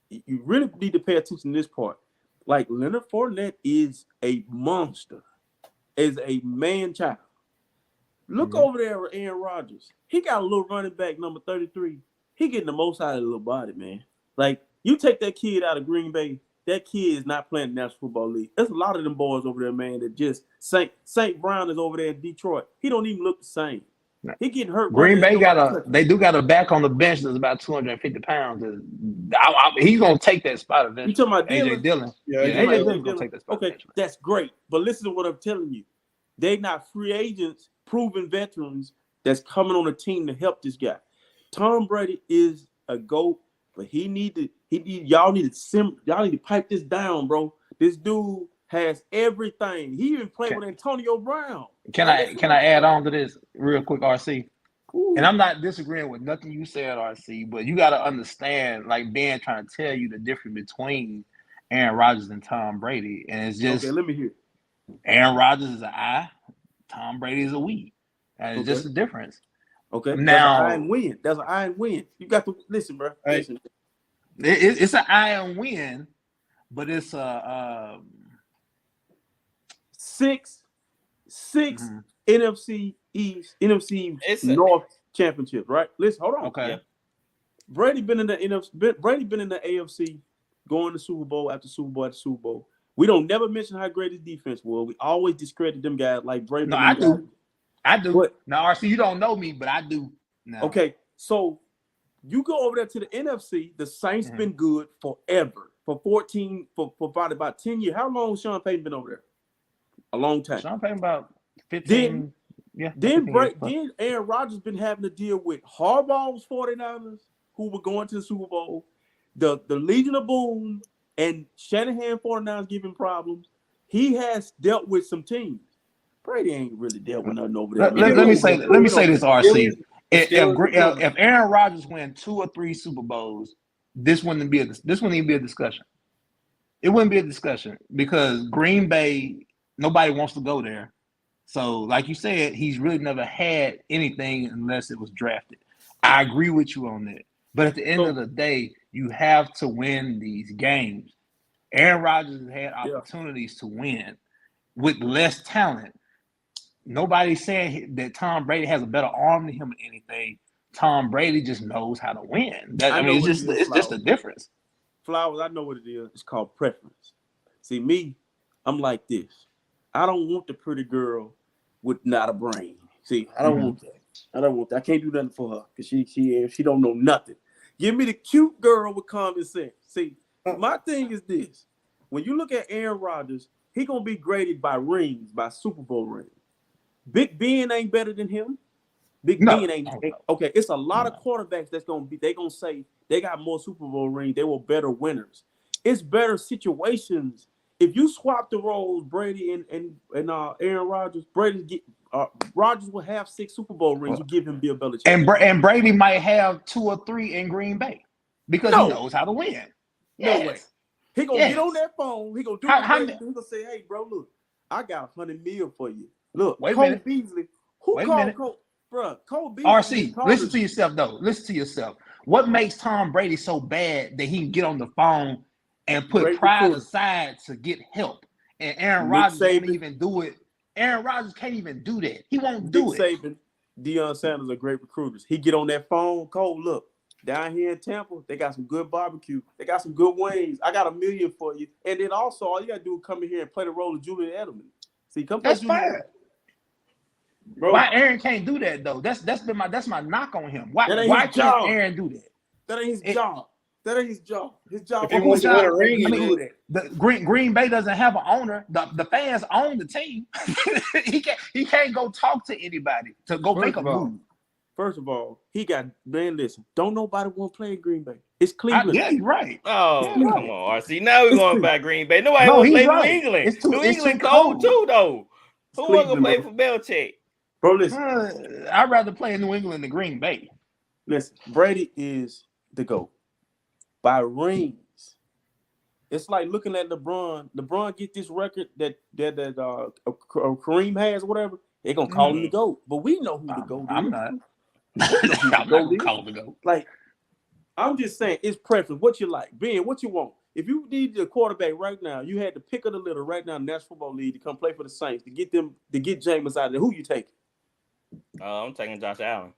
S4: you really need to pay attention to this part. Like Leonard Fournette is a monster, is a man-child. Look over there with Aaron Rodgers. He got a little running back, number 33. He getting the most out of the little body, man. Like, you take that kid out of Green Bay, that kid is not playing the National Football League. There's a lot of them boys over there, man, that just St. Brown is over there in Detroit. He don't even look the same. He getting hurt.
S3: Green Bay they do got a back on the bench that's about 250 pounds. He's gonna take that spot eventually.
S4: You talking about
S3: AJ Dillon?
S5: Yeah,
S3: AJ Dillon's gonna take that spot.
S4: Okay,
S3: eventually.
S4: that's great. But listen to what I'm telling you. They not free agents, proven veterans that's coming on a team to help this guy. Tom Brady is a GOAT, but y'all need to pipe this down, bro. This dude has everything. He even played with Antonio Brown.
S3: Can I add on to this real quick, RC? Ooh. And I'm not disagreeing with nothing you said, RC, but you got to understand, like Ben trying to tell you the difference between Aaron Rodgers and Tom Brady, and it's just
S4: let me hear.
S3: Aaron Rodgers is an I, Tom Brady is a we. And it's just a difference.
S4: Okay.
S3: Now
S4: That's an iron win. You got to listen, bro.
S5: Hey.
S4: Listen.
S3: It's an iron win, but it's a six
S4: NFC East, NFC North championships, right? Listen, hold on.
S3: Okay.
S4: Yeah. Brady been in the NFC. Brady been in the AFC, going to Super Bowl after Super Bowl after Super Bowl. We don't never mention how great his defense was. We always discredit them guys like Brady.
S3: No, I do. But, now, RC, you don't know me, but I do. Now.
S4: Okay, so you go over there to the NFC. The Saints been good forever. For about 10 years. How long has Sean Payton been over there? A long time.
S3: Sean Payton about 15.
S4: Then Aaron Rodgers been having to deal with Harbaugh's 49ers, who were going to the Super Bowl, the Legion of Boom, and Shanahan 49ers giving problems. He has dealt with some teams. Brady ain't really dealt with nothing over there.
S3: Let me say this, RC. If Aaron Rodgers win 2 or 3 Super Bowls, this wouldn't even be a discussion. It wouldn't be a discussion because Green Bay, nobody wants to go there. So, like you said, he's really never had anything unless it was drafted. I agree with you on that. But at the end of the day, you have to win these games. Aaron Rodgers has had opportunities to win with less talent. Nobody's saying that Tom Brady has a better arm than him or anything. Tom Brady just knows how to win. It's just a difference.
S4: Flowers, I know what it is. It's called preference. See, me, I'm like this. I don't want the pretty girl with not a brain. See, I don't want that. I can't do nothing for her because she don't know nothing. Give me the cute girl with common sense. See, my thing is this. When you look at Aaron Rodgers, he going to be graded by rings, by Super Bowl rings. Big Ben ain't better than him. Ben ain't okay. It's a lot of quarterbacks that's gonna say they got more Super Bowl rings. They were better winners. It's better situations. If you swap the roles, Brady and Aaron Rodgers, Rodgers will have 6 Super Bowl rings. You give him Bill Belichick,
S3: and Brady might have 2 or 3 in Green Bay because he knows how to win.
S4: No way. He gonna get on that phone. He gonna do it. He gonna say, "Hey, bro, look, I got $100 million for you." Look, Cole Beasley. Who called Cole? Bro, Cole Beasley.
S3: RC, listen to yourself, though. Listen to yourself. What makes Tom Brady so bad that he can get on the phone and put pride aside to get help? And Aaron Rodgers can't even do it. Aaron Rodgers can't even do that. He won't do it.
S4: Nick Saban, Deion Sanders are great recruiters. He get on that phone, Cole, look, down here in Tampa, they got some good barbecue. They got some good wings. I got $1 million for you. And then also, all you got to do is come in here and play the role of Julian Edelman. See, come play Julian.
S3: Bro, why Aaron can't do that though? That's my knock on him. Why can't Aaron do that?
S4: That ain't his job. That ain't his job. His job.
S5: If he wants to win a ring,
S3: the Green Bay doesn't have an owner. The fans own the team. he can't go talk to anybody to go make a move.
S4: First of all, he got listen. Don't nobody want to play in Green Bay. It's Cleveland.
S3: Yeah, you're right.
S2: Oh, come on, RC. Now we're going back Green Bay. Nobody want to play New England. New England cold too, though. Who want to play for Belichick?
S4: Bro, listen.
S3: I'd rather play in New England than Green Bay.
S4: Listen, Brady is the GOAT by rings. It's like looking at LeBron. LeBron get this record that Kareem has, or whatever. They're gonna call him the GOAT, but we know who the GOAT is.
S3: I'm not. I'm not gonna call him the GOAT.
S4: Like, I'm just saying, it's preference. What you like, Ben? What you want? If you needed a quarterback right now, you had the pick of the litter right now in the National Football League to come play for the Saints to get Jameis out of there. Who you taking?
S2: I'm taking Josh Allen.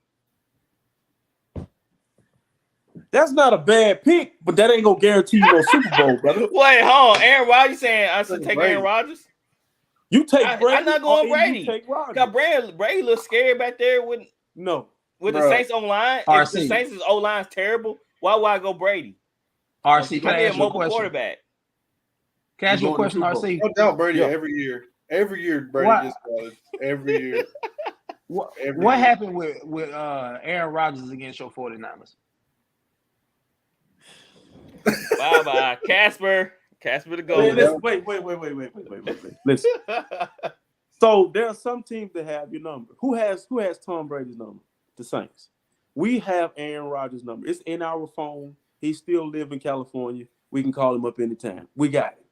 S4: That's not a bad pick, but that ain't gonna guarantee you no Super Bowl, brother.
S2: Wait, hold on. Aaron Rodgers saying I should take Aaron Rodgers?
S4: You take Brady.
S2: I'm not going Brady.
S4: You take Rodgers.
S2: Cause Brady looks scared back there with the Saints O-line. If the Saints' O-line is terrible, why would I go Brady?
S3: RC, can I ask you a question?
S2: Quarterback.
S3: Can I ask you a question, RC?
S6: No doubt Brady every year. Every year Brady gets called. Every year.
S3: What happened with Aaron Rodgers against your 49ers?
S2: Bye. Casper the goal.
S4: Wait. Listen. So there are some teams that have your number. Who has Tom Brady's number? The Saints. We have Aaron Rodgers' number. It's in our phone. He still lives in California. We can call him up anytime. We got him.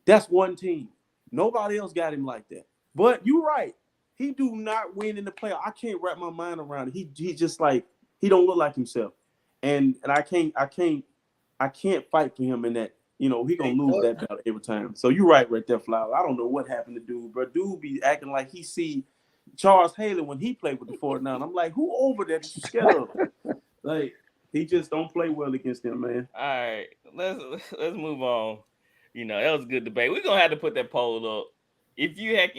S4: That's one team. Nobody else got him like that. But you're right. He do not win in the playoff. I can't wrap my mind around it. He just like he don't look like himself. And I can't fight for him in that. You know, he gonna lose that battle every time. So you're right there, Flower. I don't know what happened to dude, but dude be acting like he see Charles Haley when he played with the 49ers. I'm like, who over there that you scared of? Like, he just don't play well against them, man.
S2: All right, let's move on. You know, that was a good debate. We're gonna have to put that poll up. If you had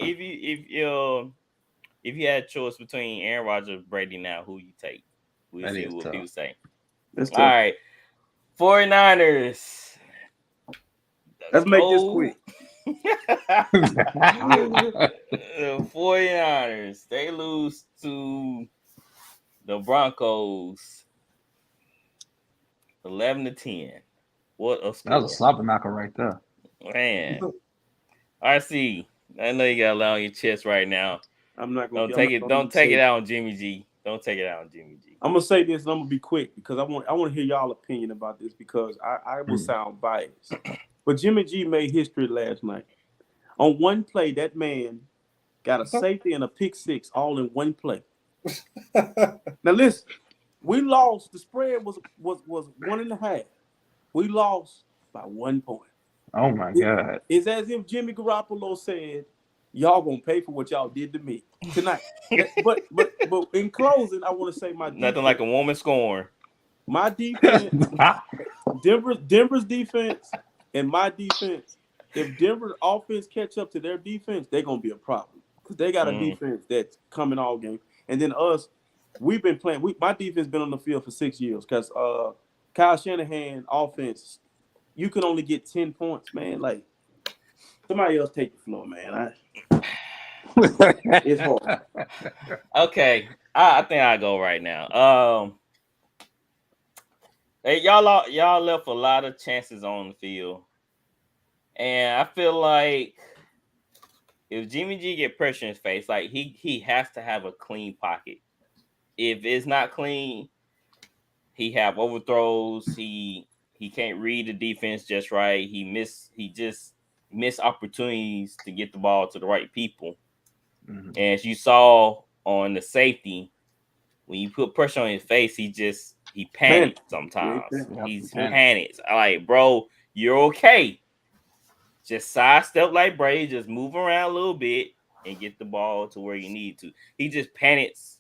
S2: a choice between Aaron Rodgers and Brady now, who you take? We'll see what people say. All right, 49ers.
S4: Let's make this quick.
S2: The 49ers, they lose to the Broncos 11-10. What a score.
S3: That was a slobber knocker right there.
S2: Man. RC, I know you got a lot on your chest right now.
S4: I'm not gonna
S2: Don't take it out on Jimmy G. Don't take it out on Jimmy G.
S4: I'm gonna say this and I'm gonna be quick because I want to hear y'all opinion about this because I will sound biased. But Jimmy G made history last night. On one play, that man got a safety and a pick six all in one play. Now listen, we lost. The spread was 1.5. We lost by 1 point.
S3: Oh my God!
S4: It's as if Jimmy Garoppolo said, "Y'all gonna pay for what y'all did to me tonight." but in closing, I want to say my defense,
S2: nothing like a woman scoring.
S4: My defense, Denver's defense. And my defense, if Denver's offense catch up to their defense, they're going to be a problem because they got a defense that's coming all game. And then us, we've been playing. My defense been on the field for 6 years because Kyle Shanahan offense, you can only get 10 points, man. Like, somebody else take the floor, man. It's hard.
S2: Okay, I think I'll go right now. Hey, y'all left a lot of chances on the field. And I feel like if Jimmy G get pressure in his face, like he has to have a clean pocket. If it's not clean, he have overthrows. He can't read the defense just right. He just miss opportunities to get the ball to the right people. Mm-hmm. And as you saw on the safety, when you put pressure on his face, he panics sometimes. He panics. I like, bro, you're okay. Just sidestep like Brady, just move around a little bit and get the ball to where you need to. He just panics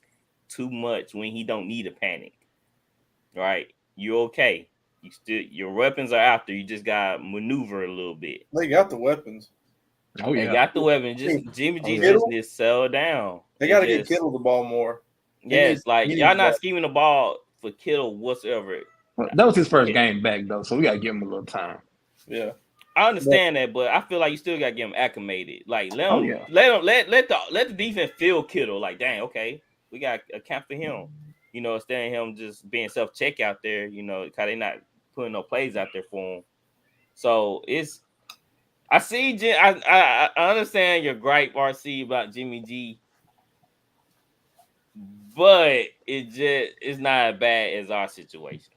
S2: too much when he don't need to panic. Right? You're okay. Your weapons are out there. You just gotta maneuver a little bit.
S6: They got the weapons.
S2: Oh yeah, they got the weapons. Just Jimmy G just needs to settle down.
S6: They gotta get Kittle the ball more.
S2: Yes, like y'all not scheming the ball for Kittle whatsoever.
S3: That was his first game back though, so we gotta give him a little time.
S6: Yeah,
S2: I understand that, but I feel like you still gotta get him acclimated. Like let the defense feel Kittle. Like, dang, okay, we got to account for him. You know, instead of him just being self-check out there. You know, because they're not putting no plays out there for him. So I understand your gripe, RC, about Jimmy G. But it's not as bad as our situation.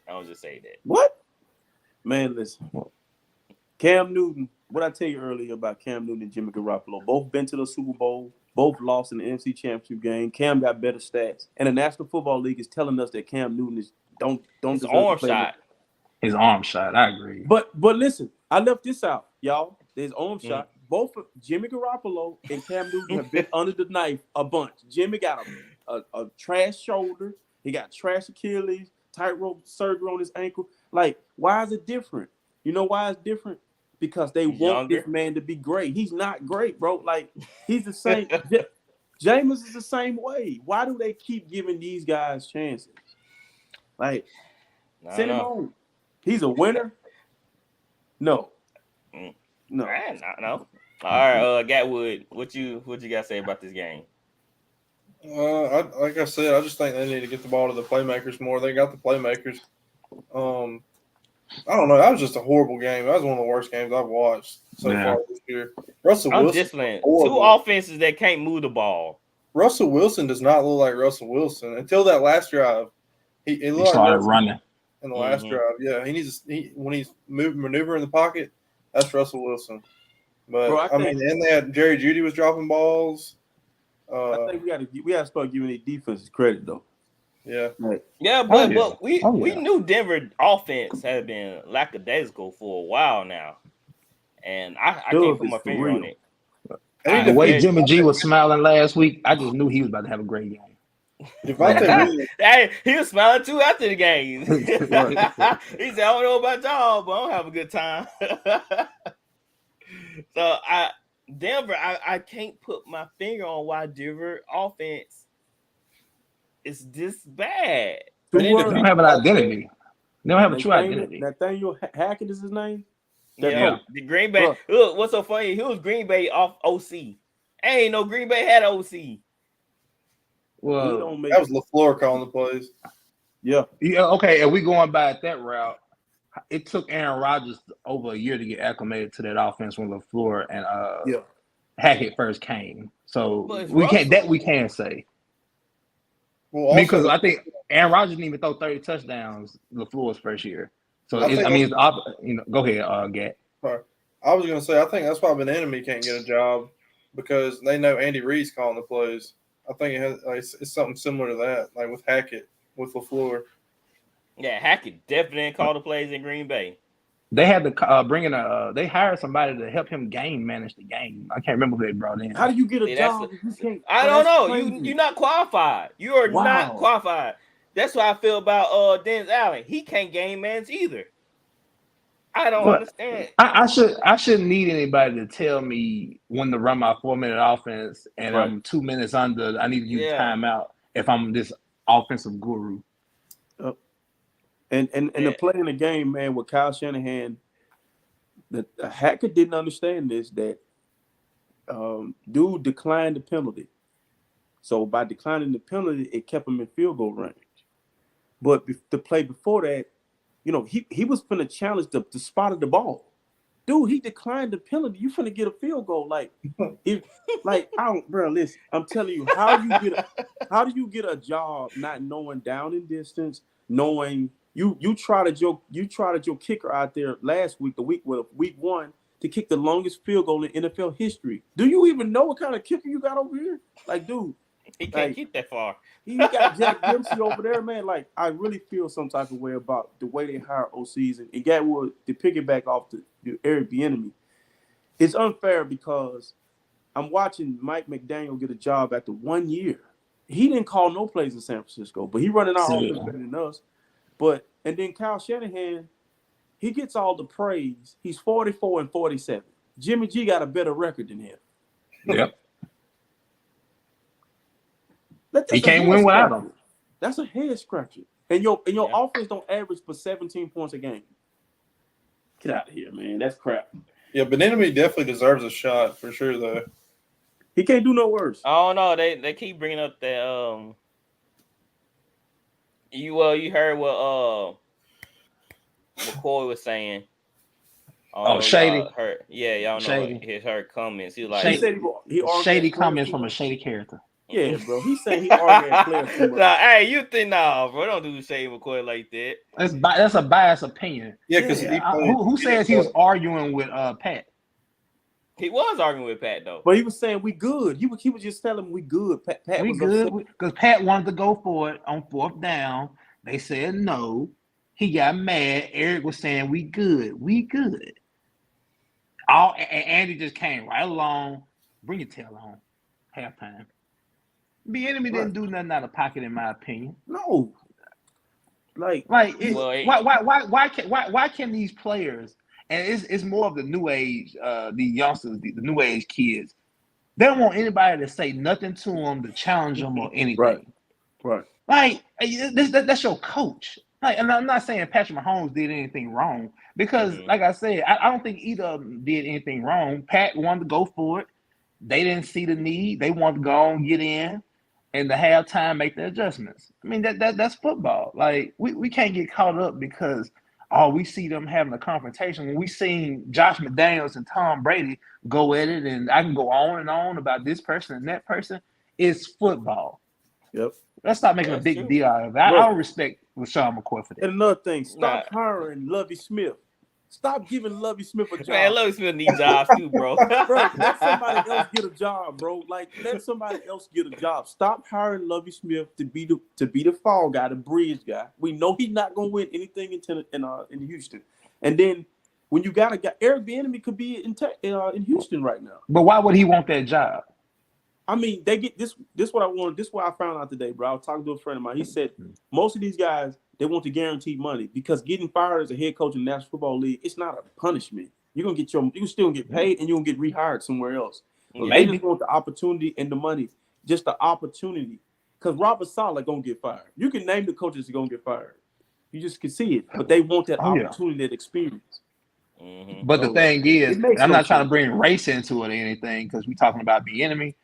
S2: I'll just say that.
S4: What? Man, listen. Cam Newton, what I tell you earlier about Cam Newton and Jimmy Garoppolo, both been to the Super Bowl, both lost in the NFC Championship game. Cam got better stats. And the National Football League is telling us that Cam Newton is don't
S2: his arm shot.
S3: His arm shot, I agree.
S4: But listen, I left this out, y'all. His arm shot. Both Jimmy Garoppolo and Cam Newton have been under the knife a bunch. Jimmy got a trash shoulder. He got trash Achilles. tightrope surgery on his ankle. Like, why is it different? You know why it's different? Because they want this man to be great. He's not great, bro. Like, he's the same. Jameis is the same way. Why do they keep giving these guys chances? Like, send him home. He's a winner. No.
S2: No. All right, Gatwood, what you got to say about this game?
S6: Like I said, I just think they need to get the ball to the playmakers more. They got the playmakers. I don't know. That was just a horrible game. That was one of the worst games I've watched so far this year. Russell Wilson.
S2: Two offenses that can't move the ball.
S6: Russell Wilson does not look like Russell Wilson until that last drive. He
S3: started running
S6: in the last drive. Yeah, when he's maneuvering in the pocket, that's Russell Wilson. But and they had Jerry Jeudy was dropping balls.
S4: I think we got to start giving these defenses credit though.
S6: Yeah.
S2: But we knew Denver offense had been lackadaisical for a while now, and I can't put my finger on it.
S3: The way Jimmy G was smiling last week, I just knew he was about to have a great game.
S2: Hey, he was smiling too after the game. He said, "I don't know about y'all, but I'm gonna have a good time." So Denver, I can't put my finger on why Denver offense is this bad.
S3: They don't have an identity. They don't have a true identity.
S4: Nathaniel Hackett is his name.
S2: Yeah, the Green Bay. Look, what's so funny? He was Green Bay off OC. Ain't no Green Bay had OC.
S3: Well,
S6: that was LaFleur calling the plays.
S4: Yeah.
S3: Okay, and we going by at that route. It took Aaron Rodgers over a year to get acclimated to that offense when LaFleur and Hackett first came. So we can't say. Well, because I think Aaron Rodgers didn't even throw 30 touchdowns LaFleur's first year. So go ahead, Gat.
S6: Sorry. I was gonna say I think that's why Bieniemy can't get a job because they know Andy Reid's calling the plays. I think it's something similar to that, like with Hackett, with LaFleur.
S2: Yeah, Hackett definitely didn't call the plays in Green Bay.
S3: They had to they hired somebody to help him manage the game. I can't remember who they brought in.
S4: How do you get a job?
S2: I don't know. You're not qualified. You are not qualified. That's what I feel about Dennis Allen. He can't game manage either. I don't understand.
S3: I shouldn't need anybody to tell me when to run my 4-minute offense and I'm 2 minutes under. I need to use timeout if I'm this offensive guru.
S4: And the play in the game, man, with Kyle Shanahan, the Hackett didn't understand this, that dude declined the penalty. So by declining the penalty, it kept him in field goal range. But the play before that, he was finna challenge the spot of the ball. Dude, he declined the penalty. You finna get a field goal. Listen, I'm telling you, how do you get a job not knowing down and distance, knowing you trotted your kicker out there week 1 to kick the longest field goal in NFL history. Do you even know what kind of kicker you got over here? Like, dude,
S2: he can't get that far.
S4: He got Jack Dempsey over there, man. Like, I really feel some type of way about the way they hire OCs. And Gatwood, to piggyback off the Eric Bieniemy, it's unfair because I'm watching Mike McDaniel get a job after 1 year. He didn't call no plays in San Francisco, but he running our offense better than us. And then Kyle Shanahan, he gets all the praise. He's 44-47. Jimmy G got a better record than him.
S3: Yep. He can't win without him.
S4: That's a head scratcher. And your offense don't average for 17 points a game. Get out of here, man. That's crap.
S6: Yeah, Bieniemy definitely deserves a shot for sure, though.
S4: He can't do no worse.
S2: Oh no, they keep bringing up that you heard what McCoy was saying.
S3: Shady.
S2: Y'all know
S3: Shady.
S2: Her comments. He was like
S3: shady comments from a shady character.
S4: Yeah, bro. He's saying he arguing players too much.
S2: Hey, you think bro? Don't do Shady McCoy like that.
S3: That's a biased opinion.
S6: Yeah, because
S3: who says he was arguing with Pat?
S2: He was arguing with Pat though.
S4: But he was saying we good. He was just telling him we good. Pat
S3: we
S4: was
S3: good because Pat wanted to go for it on 4th down. They said no. He got mad. Eric was saying we good. We good. And Andy just came right along. Bring your tail on. Halftime. Bieniemy didn't do nothing out of pocket, in my opinion.
S4: No. Like
S3: Like
S2: Well,
S3: why can these players, and it's more of the new age, the youngsters, the new age kids. They don't want anybody to say nothing to them to challenge them or anything.
S4: Right.
S3: Like that's your coach. Like, and I'm not saying Patrick Mahomes did anything wrong because, like I said, I don't think either of them did anything wrong. Pat wanted to go for it. They didn't see the need. They wanted to go and get in, and to have time make the adjustments. I mean that's football. Like we can't get caught up because we see them having a confrontation when we seen Josh McDaniels and Tom Brady go at it, and I can go on and on about this person and that person. It's football.
S4: Yep.
S3: Let's stop making a big deal out of it. I don't respect LaShawn McCoy for that.
S4: And another thing, stop hiring Lovie Smith. Stop giving Lovie Smith a job.
S2: Man, Lovie Smith needs jobs too, bro.
S4: Bro, let somebody else get a job, bro. Like, let somebody else get a job. Stop hiring Lovie Smith to be the fall guy, the bridge guy. We know he's not gonna win anything in Houston. And then when you got a guy, Eric Bieniemy could be in Houston right now.
S3: But why would he want that job?
S4: I mean, they get this. This what I wanted. This is what I found out today, bro. I was talking to a friend of mine. He said most of these guys, they want the guaranteed money because getting fired as a head coach in the National Football League, it's not a punishment. You're gonna get you still get paid and you're gonna get rehired somewhere else. They just want the opportunity and the money, just the opportunity. Because Robert Saleh gonna get fired. You can name the coaches that gonna get fired. You just can see it, but they want that opportunity, that experience.
S3: But the thing is, I'm not trying to bring race into it or anything because we're talking about the enemy.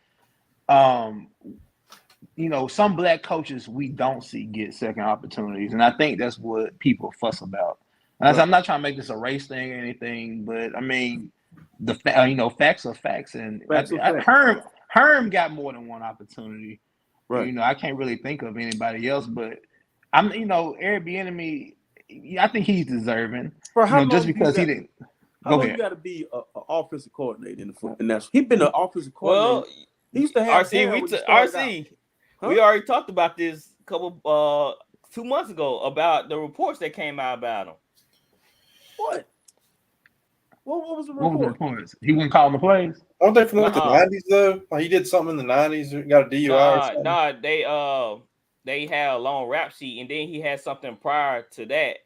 S3: Some black coaches we don't see get second opportunities, and I think that's what people fuss about. I'm not trying to make this a race thing or anything, but I mean, facts are facts, and Herm got more than one opportunity. Right. I can't really think of anybody else, but Eric Bieniemy, I think he's deserving. Just because he didn't.
S4: How long you got to be an offensive coordinator in the football? And he's been an offensive coordinator.
S2: Well,
S4: he used to have
S2: we already talked about this a couple 2 months ago about the reports that came out about him.
S4: What was the report?
S3: What was the reports? He wouldn't call the plays.
S6: Aren't they from the 90s though? Like he did something in the 90s, got a DUI.
S2: They had a long rap sheet, and then he had something prior to that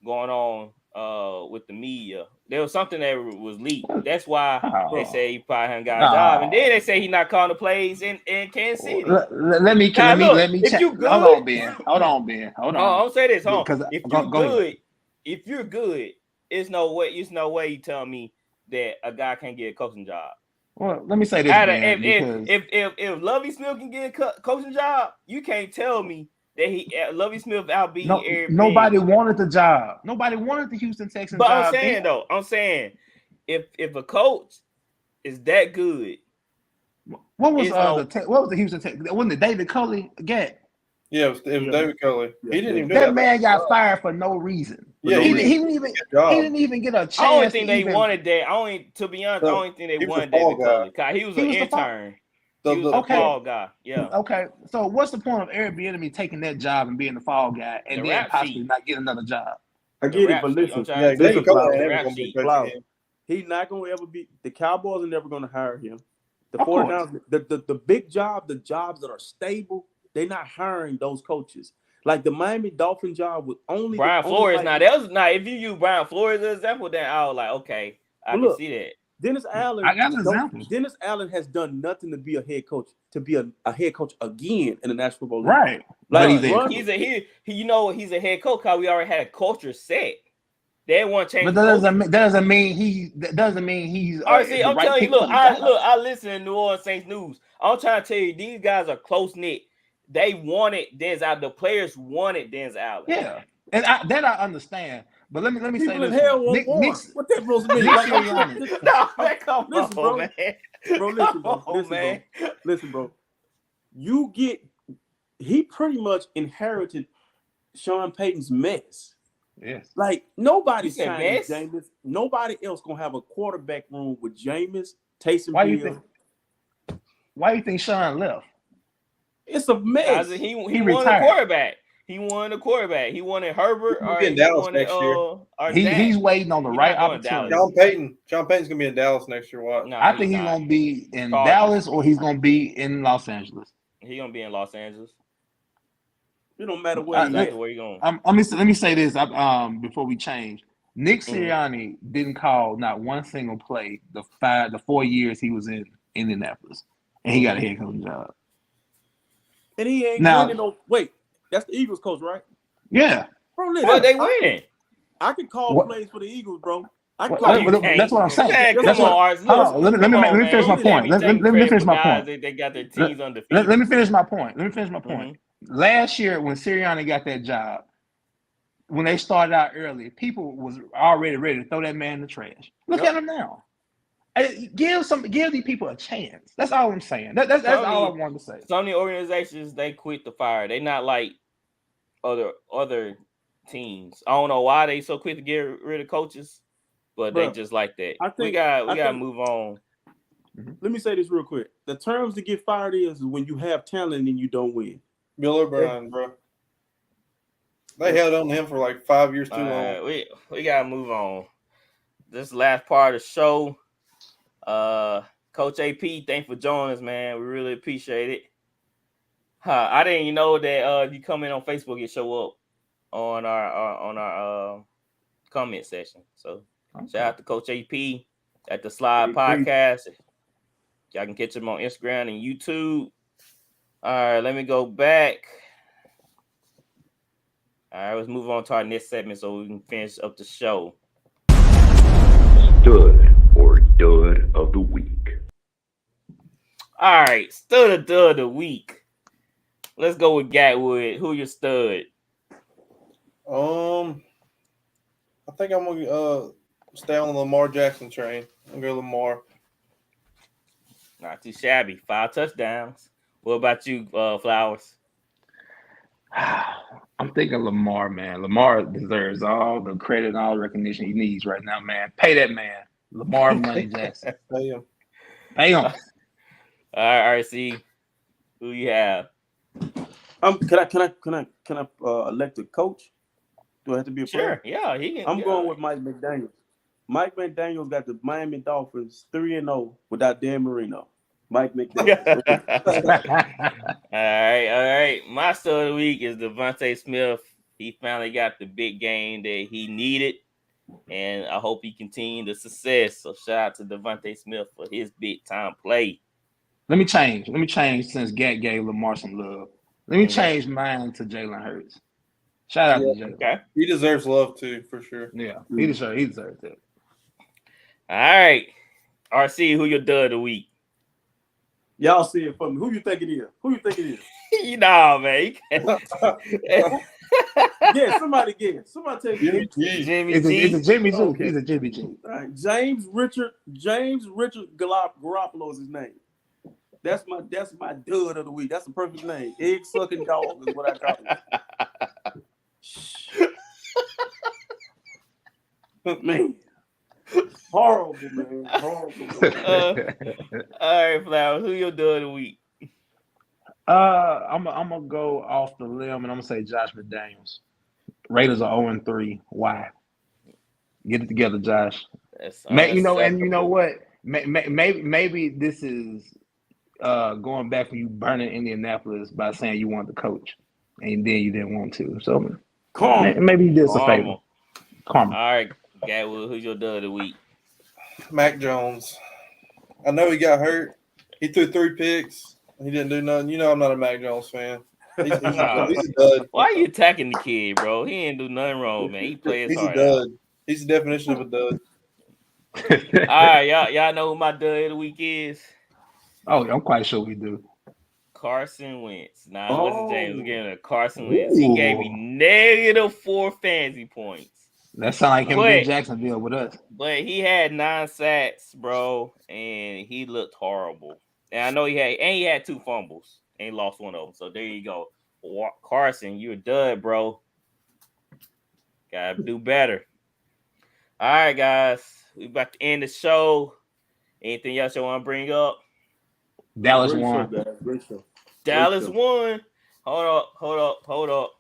S2: going on with the media. There was something that was leaked. That's why they say he probably hadn't got a job. And then they say he's not calling the plays in Kansas City.
S3: Let me check. Hold on, Ben.
S2: I'll say this. If you're good, it's no way you tell me that a guy can't get a coaching job.
S3: Well, let me say this.
S2: If Lovie Smith can get a coaching job, you can't tell me that Lovie Smith outbeat Eric.
S3: Nobody wanted the job. Nobody wanted the Houston Texans
S2: but
S3: job.
S2: I'm saying if a coach is that good,
S3: what was the Houston Texans? Wasn't it David Culley again?
S6: Yeah, it was David Culley. He didn't even do
S3: that man got fired for no reason.
S6: Yeah,
S3: he didn't even get a chance.
S2: I don't think they wanted that. To be honest, I don't think they wanted David Culley. He was an intern. He was a fall guy. Yeah.
S3: Okay. So what's the point of Eric Bieniemy taking that job and being the fall guy and then possibly not get another job?
S4: I get it, but listen, he's not going to ever be. The Cowboys are never going to hire him. The 49ers, the big job, the jobs that are stable, they're not hiring those coaches. Like the Miami Dolphin job was only
S2: Brian Flores. Now that was not. If you use Brian Flores as an example, then I was like, okay, I can see that.
S4: Dennis Allen.
S3: I got an example.
S4: Dennis Allen has done nothing to be a head coach, to be a head coach again in the National Football League.
S3: Right.
S2: Like he's a head coach because we already had a culture set. They want to change.
S3: But that doesn't mean he's.
S2: All right, see, I'm telling you. Look, I listen to New Orleans Saints news. I'm trying to tell you, these guys are close knit. They wanted Dennis Allen. The players wanted Dennis Allen.
S3: Yeah, and I understand. But let me say this.
S4: What that supposed to mean?
S2: Come on, man.
S4: Listen, bro. He pretty much inherited Sean Payton's mess.
S3: Yes.
S4: Like nobody's signing Jameis. Nobody else gonna have a quarterback room with Jameis, Taysom Hill.
S3: Why do you think Sean left?
S4: It's a mess.
S2: He won a quarterback. He wanted Herbert.
S6: He'll be in Dallas next year.
S3: He's waiting on the right opportunity.
S6: Sean Payton's gonna be in Dallas next year. What?
S2: No,
S3: I think he's gonna be in Dallas or he's gonna be in Los Angeles.
S2: He's gonna be in Los Angeles.
S4: It don't matter where he's
S2: Exactly
S4: at.
S2: where you going.
S3: Let me say this before we change. Nick Sirianni didn't call not one single play the 4 years he was in Indianapolis, and he got a head coaching job.
S4: And he ain't
S3: Now-
S4: winning no. Wait, that's the Eagles coach, right?
S3: Yeah,
S4: Bro, listen,
S2: But they winning.
S4: I can call
S3: What-
S4: plays for the Eagles, bro. I can
S3: What-
S4: call.
S3: what- that's what I'm saying.
S2: Man,
S3: That's
S2: come on,
S3: what-
S2: Ars.
S3: hold on, let me finish my point. Let me finish my point.
S2: They got their teams undefeated.
S3: Let me finish my point. Last year, when Sirianni got that job, when they started out early, people was already ready to throw that man in the trash. Look at him now. Hey, give these people a chance. That's all I'm saying. That's all I wanted to say.
S2: Some of the organizations, they quit the fire. They not like other teams. I don't know why they so quick to get rid of coaches, but they just like that. We gotta move on.
S4: Let me say this real quick. The terms to get fired is when you have talent and you don't win.
S6: Bill O'Brien, bro. They held on to him for like 5 years too long.
S2: We gotta move on. This last part of the show. Coach AP, thanks for joining us, man. We really appreciate it. I didn't even know that if you come in on Facebook, it show up on our comment section. So shout out to Coach AP at the Slide Podcast. Y'all can catch him on Instagram and YouTube. All right, let me go back. All right, let's move on to our next segment so we can finish up the show.
S7: Stud or dud of the week.
S2: All right, stud or dud of the week. Let's go with Gatwood. Who your stud?
S6: I think I'm gonna stay on the Lamar Jackson train. I'm gonna go Lamar.
S2: Not too shabby. 5 touchdowns. What about you, Flowers?
S3: I'm thinking Lamar, man. Lamar deserves all the credit and all the recognition he needs right now, man. Pay that man. Lamar Money Jackson.
S6: Pay him.
S3: Pay him.
S2: All right, RC. Who you have?
S4: Can I elect a coach? Do I have to be a player?
S2: Sure. Yeah, he can.
S4: I'm going with Mike McDaniels. Mike McDaniels got the Miami Dolphins 3-0 without Dan Marino. Mike McDaniels.
S2: All right. My stud of the week is Devontae Smith. He finally got the big game that he needed, and I hope he continued the success. So shout out to Devontae Smith for his big time play.
S3: Let me change since Gat gave Lamar some love. Let me change mine to Jalen Hurts. Shout out to Jalen.
S2: Okay.
S6: He deserves love too, for sure.
S3: Yeah, he deserves it.
S2: All right. RC, who your dud of the week?
S4: Y'all see it for me. Who you think it is?
S2: You know, man.
S4: Yeah, somebody guess. Somebody tell me.
S2: Jimmy
S3: It's
S2: G.
S3: a Jimmy G.
S4: Okay.
S3: He's a Jimmy G.
S4: All right. James Richard Garoppolo is his name. That's my dud of the week. That's the perfect name. Egg sucking dog is what I call it. Man. Horrible, man.
S2: All right, Flowers. Who your dud of the week?
S3: I'm gonna go off the limb and I'm gonna say Josh McDaniels. Raiders are 0-3. Why? Get it together, Josh. You know what? Maybe this is going back from you burning Indianapolis by saying you want the coach and then you didn't want to. So maybe you did us a favor. Karma.
S2: All right, Gatwood, who's your dud of the week?
S6: Mac Jones. I know he got hurt. He threw 3 picks. He didn't do nothing. You know I'm not a Mac Jones fan. He's a dud.
S2: Why are you attacking the kid, bro? He ain't do nothing wrong, man. He plays
S6: He's
S2: hard.
S6: a dud. He's the definition of a dud.
S2: All right, y'all know who my dud of the week is?
S3: Oh, I'm quite sure we do.
S2: Carson Wentz. Nah, it wasn't James. We're getting a Carson Wentz. He gave me -4 fantasy points.
S3: That sound like him in Jacksonville with us.
S2: But he had 9 sacks, bro, and he looked horrible. And I know he had 2 fumbles and he lost one of them. So there you go. Carson, you're a dud, bro. Gotta do better. All right, guys. We about to end the show. Anything else you want to bring up?
S3: Dallas won.
S4: Great show.
S2: Dallas won. Hold up.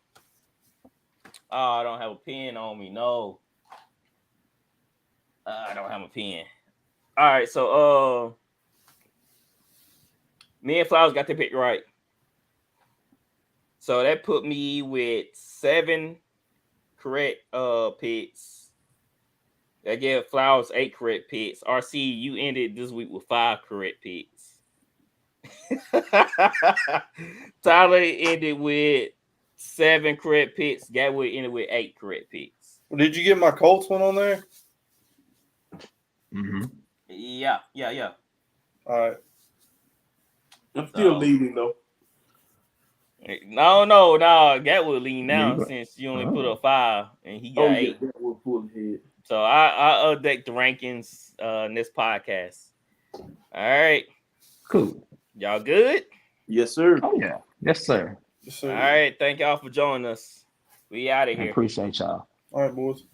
S2: Oh, I don't have a pen on me. No. I don't have a pen. All right, so me and Flowers got the pick right. So that put me with 7 correct picks. I gave Flowers 8 correct picks. RC, you ended this week with 5 correct picks. Tyler ended with 7 correct picks. Gatwood ended with 8 correct picks.
S6: Well, did you get my Colts one on there?
S3: Mm-hmm.
S2: Yeah.
S6: All right.
S4: I'm still leading though.
S2: No. Gatwood leading now since you only put up 5 and he got 8.
S4: Yeah, that was full ahead.
S2: So I update the rankings in this podcast. All right.
S3: Cool.
S2: Y'all good?
S4: Yes, sir.
S3: Oh yeah. Yes, sir.
S6: Yes,
S2: All
S6: sir.
S2: right. Thank y'all for joining us. We out of
S3: I
S2: here.
S3: appreciate y'all.
S6: All right, boys.